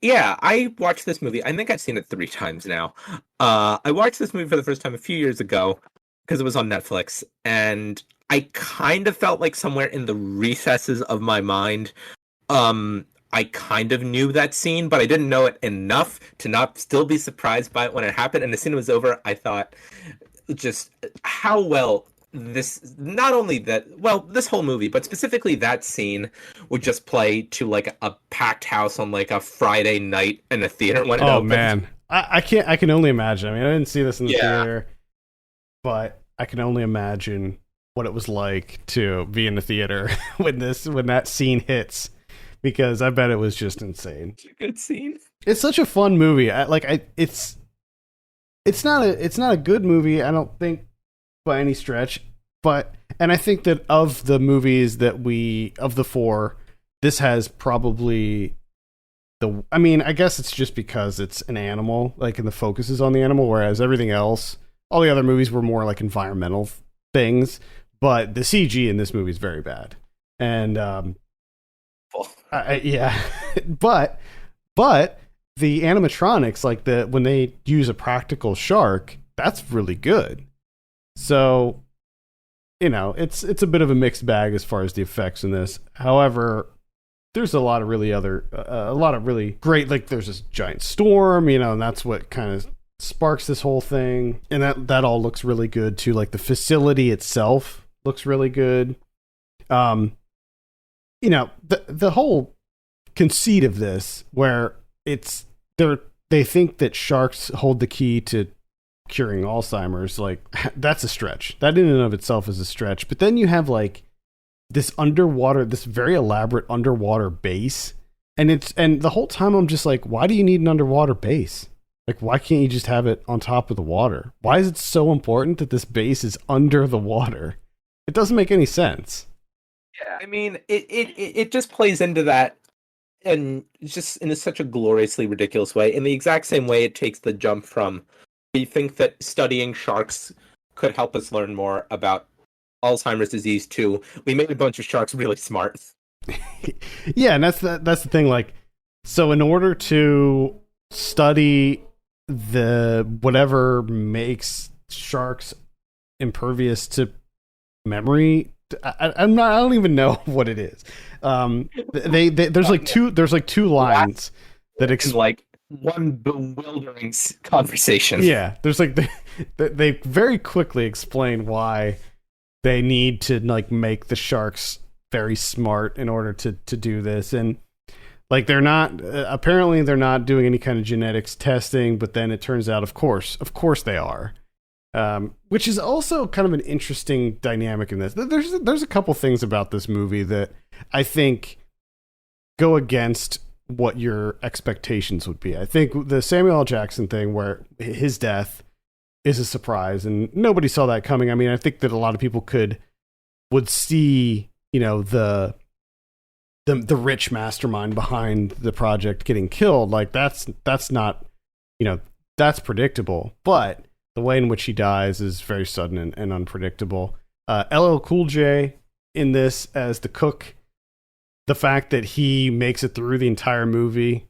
yeah, I watched this movie. I think I've seen it 3 times now. I watched this movie for the first time a few years ago because it was on Netflix, and I kind of felt like somewhere in the recesses of my mind, I kind of knew that scene, but I didn't know it enough to not still be surprised by it when it happened. And as soon as it was over, I thought just how well this whole movie, but specifically that scene would just play to like a packed house on like a Friday night in a theater when it opened. Man, I can only imagine. I mean, I didn't see this in the theater, but I can only imagine what it was like to be in the theater when that scene hits, because I bet it was just insane. It's a good scene. It's such a fun movie. It's not a good movie, I don't think, by any stretch, and I think that of the movies of the 4, this has probably I guess it's just because it's an animal, like, and the focus is on the animal, whereas everything else, all the other movies were more like environmental things, but the CG in this movie is very bad. And but the animatronics, like when they use a practical shark, that's really good. So, it's a bit of a mixed bag as far as the effects in this. However, there's a lot of really great, like there's this giant storm, and that's what kind of sparks this whole thing. And that all looks really good too. Like the facility itself looks really good. The whole conceit of this, where they think that sharks hold the key to curing Alzheimer's, like, that's a stretch. That in and of itself is a stretch. But then you have like this very elaborate underwater base, and the whole time I'm just like, why do you need an underwater base? Like, why can't you just have it on top of the water? Why is it so important that this base is under the water? It doesn't make any sense. Yeah, I mean, it just plays into that, and just in such a gloriously ridiculous way, in the exact same way it takes the jump from, we think that studying sharks could help us learn more about Alzheimer's disease too. We made a bunch of sharks really smart. Yeah, and that's the thing. Like, so in order to study the whatever makes sharks impervious to memory, I don't even know what it is. There's like two lines that like one bewildering conversation. Yeah, there's like they very quickly explain why they need to like make the sharks very smart in order to do this. And like they're not apparently they're not doing any kind of genetics testing, but then it turns out of course they are. Which is also kind of an interesting dynamic in this. There's a couple things about this movie that I think go against what your expectations would be. I think the Samuel L. Jackson thing, where his death is a surprise and nobody saw that coming. I mean, I think that a lot of people would see, the rich mastermind behind the project getting killed. Like that's not, that's predictable, but the way in which he dies is very sudden and unpredictable. LL Cool J in this as the cook, the fact that he makes it through the entire movie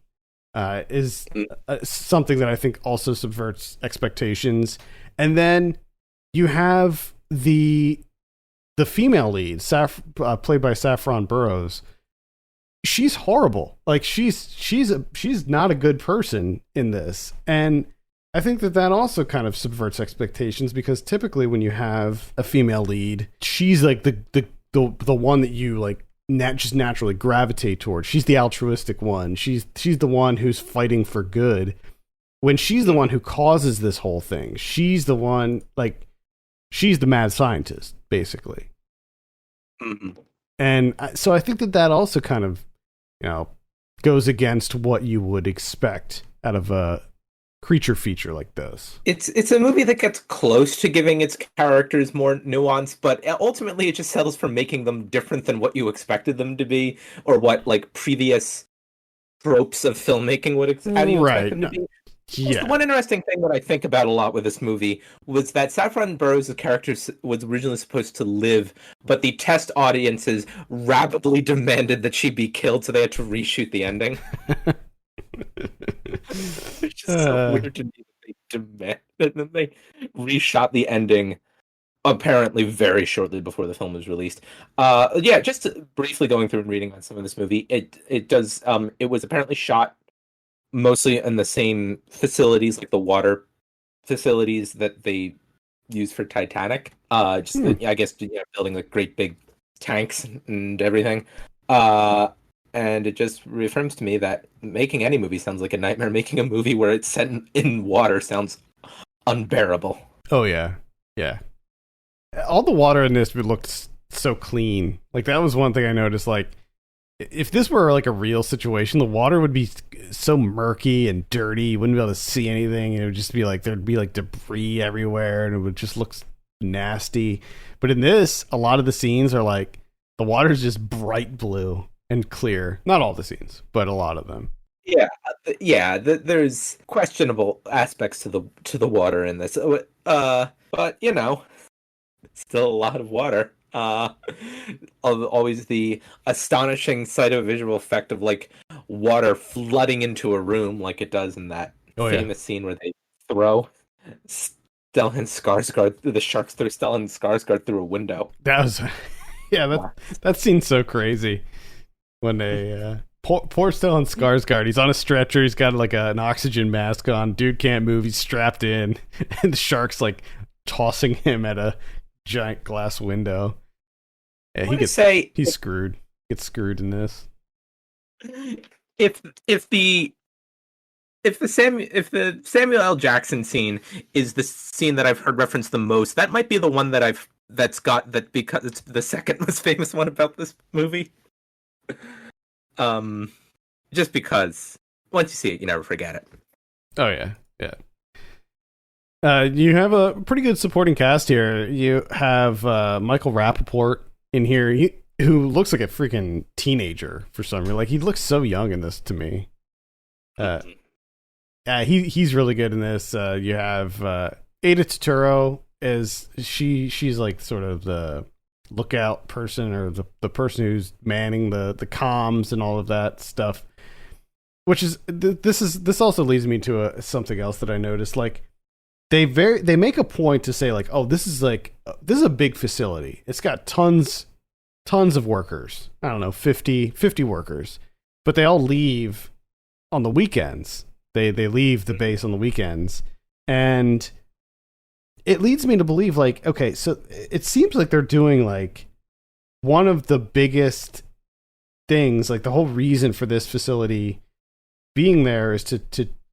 is something that I think also subverts expectations. And then you have the female lead, played by Saffron Burrows. She's horrible. Like she's not a good person in this, and I think that also kind of subverts expectations, because typically when you have a female lead, she's like the one that you like just naturally gravitate towards. She's the altruistic one. She's the one who's fighting for good. When she's the one who causes this whole thing, she's the one, like, she's the mad scientist, basically. Mm-hmm. And so I think that also kind of, goes against what you would expect out of a creature feature like this. It's a movie that gets close to giving its characters more nuance, but ultimately it just settles for making them different than what you expected them to be, or what like previous tropes of filmmaking would expect them to be. Yeah. One interesting thing that I think about a lot with this movie was that Saffron Burrows' character was originally supposed to live, but the test audiences rapidly demanded that she be killed, so they had to reshoot the ending. Which is so weird to me that they demanded, and then they reshot the ending apparently very shortly before the film was released. Just briefly going through and reading on some of this movie, it was apparently shot mostly in the same facilities, like the water facilities that they used for Titanic. I guess building like great big tanks and everything. And it just reaffirms to me that making any movie sounds like a nightmare. Making a movie where it's set in water sounds unbearable. Oh yeah, yeah. All the water in this looked so clean. Like that was one thing I noticed. Like, if this were like a real situation, the water would be so murky and dirty. You wouldn't be able to see anything. It would just be like there'd be like debris everywhere, and it would just look nasty. But in this, a lot of the scenes are like the water's just bright blue and clear. Not all the scenes, but a lot of them. Yeah. There's questionable aspects to the water in this, but still a lot of water. Always the astonishing visual effect of like water flooding into a room, like it does in that famous scene where they throw Stellan Skarsgård, the sharks throw Stellan Skarsgård through a window. That was, that scene's so crazy. When they poor Stellan Skarsgård, he's on a stretcher, he's got like an oxygen mask on, dude can't move, he's strapped in, and the shark's like tossing him at a giant glass window. Yeah, he's screwed. Gets screwed in this. If the Samuel L. Jackson scene is the scene that I've heard referenced the most, that might be the one that's got that, because it's the second most famous one about this movie. Just because once you see it, you never forget it. Oh yeah. You have a pretty good supporting cast here. You have Michael Rappaport in here, who looks like a freaking teenager for some reason. Like, he looks so young in this to me. He's really good in this. You have Ada Turturro as she's like sort of the lookout person, or the person who's manning the comms and all of that stuff. Which is this also leads me to something else that I noticed. Like, they make a point to say like, oh, this is a big facility. It's got tons of workers. I don't know, 50 workers, but they all leave on the weekends. They leave the base on the weekends, and it leads me to believe, like, okay, so it seems like they're doing like one of the biggest things, like the whole reason for this facility being there is to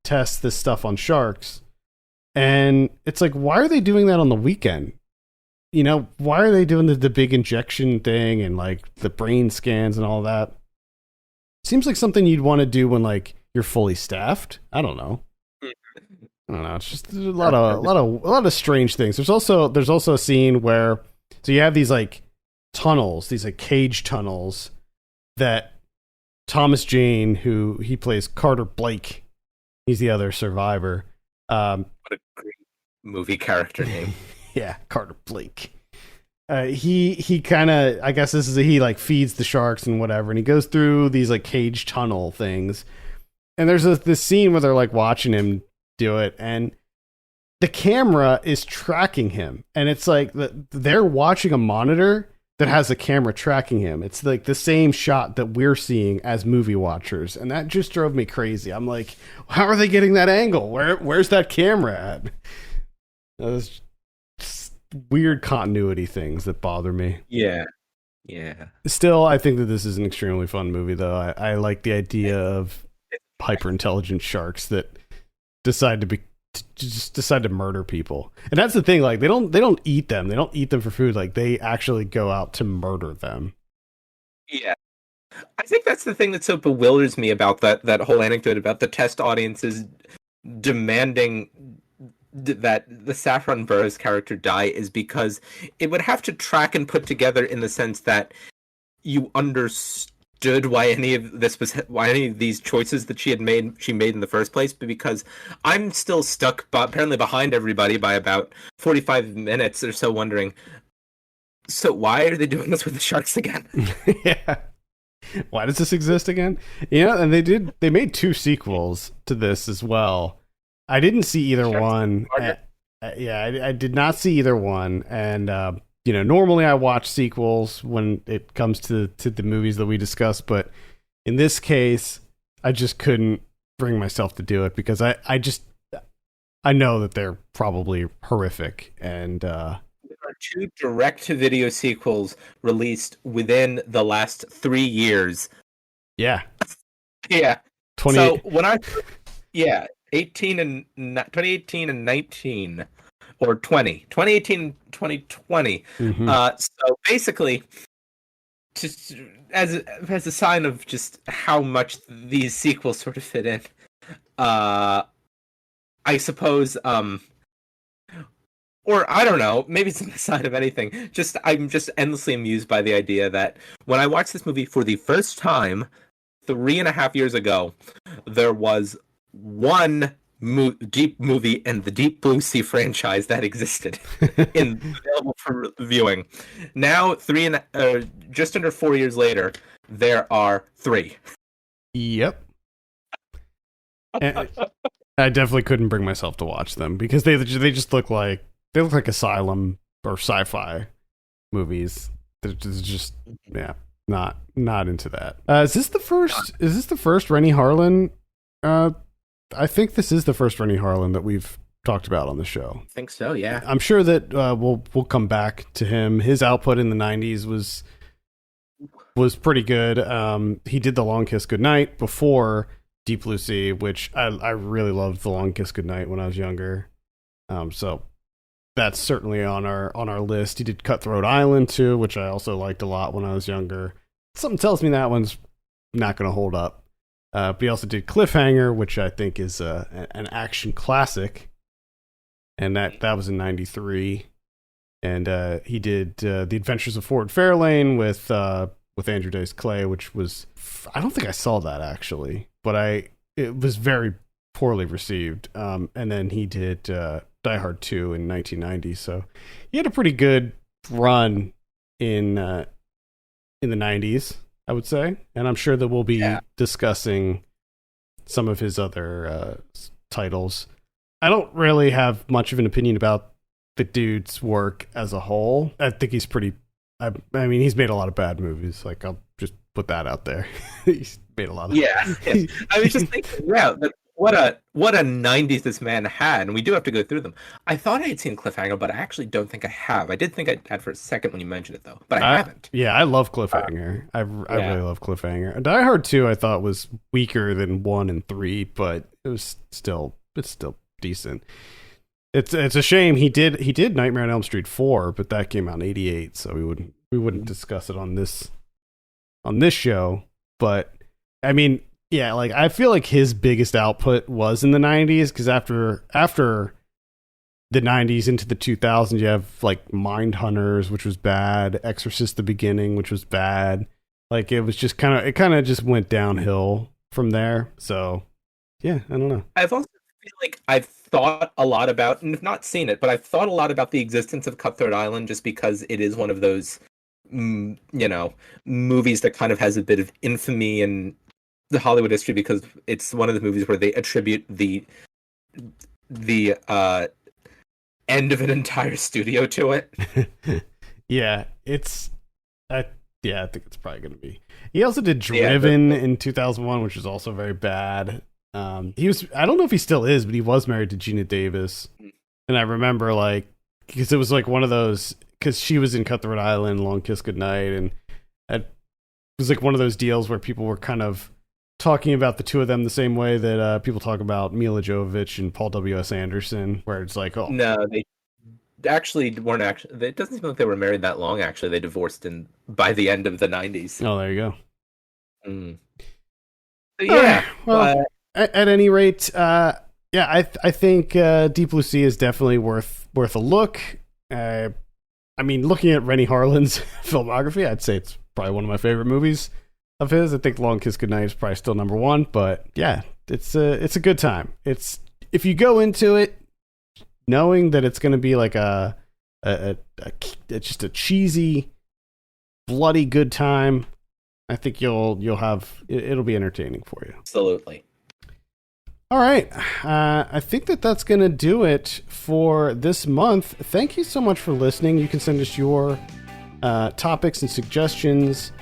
test this stuff on sharks. And it's like, why are they doing that on the weekend? You know, why are they doing the big injection thing and like the brain scans and all that? Seems like something you'd want to do when like you're fully staffed. I don't know. It's just a lot of strange things. There's also a scene where so you have these like tunnels, these like cage tunnels that Thomas Jane, who he plays Carter Blake, he's the other survivor. What a great movie character name. Yeah, Carter Blake. He kind of, I guess he like feeds the sharks and whatever, and he goes through these like cage tunnel things. And there's this scene where they're like watching him do it, and the camera is tracking him, and it's like they're watching a monitor that has a camera tracking him. It's like the same shot that we're seeing as movie watchers, and that just drove me crazy. I'm like, how are they getting that angle? Where's that camera at? Those weird continuity things that bother me. Yeah. Still, I think that this is an extremely fun movie, though. I like the idea of hyper intelligent sharks that decide to murder people. And that's the thing, like they don't eat them. They don't eat them for food. Like they actually go out to murder them. Yeah. I think that's the thing that so bewilders me about that whole anecdote about the test audiences demanding that the Saffron Burrows character die, is because it would have to track and put together in the sense that you understood why any of these choices that she made in the first place. But because I'm still stuck apparently behind everybody by about 45 minutes or so, wondering, so why are they doing this with the sharks again? Yeah, why does this exist again? And they made 2 sequels to this as well. I didn't see either one. I did not see either one. And, normally I watch sequels when it comes to the movies that we discuss. But in this case, I just couldn't bring myself to do it because I know that they're probably horrific. And there are 2 direct-to-video sequels released within the last 3 years. Yeah. Yeah. 20... So when 2018 and 19, or 2018 2020. Mm-hmm. So basically, just as a sign of just how much these sequels sort of fit in, I suppose, or I don't know, maybe it's on the side of anything. I'm just endlessly amused by the idea that when I watched this movie for the first time 3.5 years ago, there was one deep movie in the Deep Blue Sea franchise that existed available for viewing. Now, just under 4 years later, there are 3. Yep. And I definitely couldn't bring myself to watch them because they just look like Asylum or sci-fi movies. They're just not into that. Is this the first Rennie Harlin? I think this is the first Rennie Harlin that we've talked about on the show. I think so, yeah. I'm sure that we'll come back to him. His output in the 90s was pretty good. He did The Long Kiss Goodnight before Deep Blue Sea, which I really loved The Long Kiss Goodnight when I was younger. So that's certainly on our list. He did Cutthroat Island too, which I also liked a lot when I was younger. Something tells me that one's not going to hold up. But he also did Cliffhanger, which I think is an action classic, and that was in '93. And he did The Adventures of Ford Fairlane with Andrew Dice Clay, which was, I don't think I saw that actually, but it was very poorly received. And then he did Die Hard 2 in 1990. So he had a pretty good run in the 90s, I would say. And I'm sure that we'll be discussing some of his other titles. I don't really have much of an opinion about the dude's work as a whole. I think he's pretty... I mean, he's made a lot of bad movies. I'll just put that out there. He's made a lot of... Yeah. I was just thinking, what a 90s this man had, and we do have to go through them. I thought I had seen Cliffhanger, but I actually don't think I have. I did think I had for a second when you mentioned it, though, but I haven't. Yeah, I love Cliffhanger. I really love Cliffhanger. Die Hard 2 I thought was weaker than 1 and 3, but it's still decent. It's a shame he did Nightmare on Elm Street 4, but that came out in 88, so we wouldn't discuss it on this show. But I mean, yeah, like I feel like his biggest output was in the 90s, because after the 90s into the 2000s, you have like Mindhunters, which was bad, Exorcist the Beginning, which was bad. Like it was just kind of just went downhill from there. So yeah, I don't know. I've also feel like I've thought a lot about, and not seen it, but I've thought a lot about the existence of Cutthroat Island, just because it is one of those movies that kind of has a bit of infamy in the Hollywood history, because it's one of the movies where they attribute the end of an entire studio to it. Yeah, I think it's probably going to be. He also did Driven in 2001, which was also very bad. I don't know if he still is, but he was married to Gina Davis. And I remember, like, because it was like one of those, because she was in Cutthroat Island, Long Kiss Goodnight, and it was like one of those deals where people were kind of talking about the two of them the same way that people talk about Mila Jovovich and Paul W.S. Anderson, where it's like, oh. No, they actually weren't actually. It doesn't seem like they were married that long, actually. They divorced by the end of the 90s. Oh, there you go. Yeah. Right. Well, at any rate, I think Deep Blue Sea is definitely worth a look. I mean, looking at Rennie Harlin's filmography, I'd say it's probably one of my favorite movies of his. I think Long Kiss Goodnight is probably still number one, but yeah, it's a good time. It's, if you go into it knowing that it's going to be like just a cheesy, bloody good time, I think you'll have, it'll be entertaining for you. Absolutely. All right. I think that's going to do it for this month. Thank you so much for listening. You can send us your topics and suggestions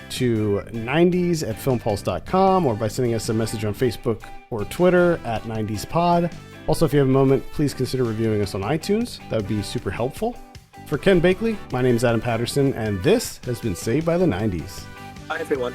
to 90s@filmpulse.com, or by sending us a message on Facebook or Twitter at 90spod. Also, if you have a moment, please consider reviewing us on iTunes. That would be super helpful. For Ken Bakley, my name is Adam Patterson, and this has been Saved by the 90s. Bye, everyone.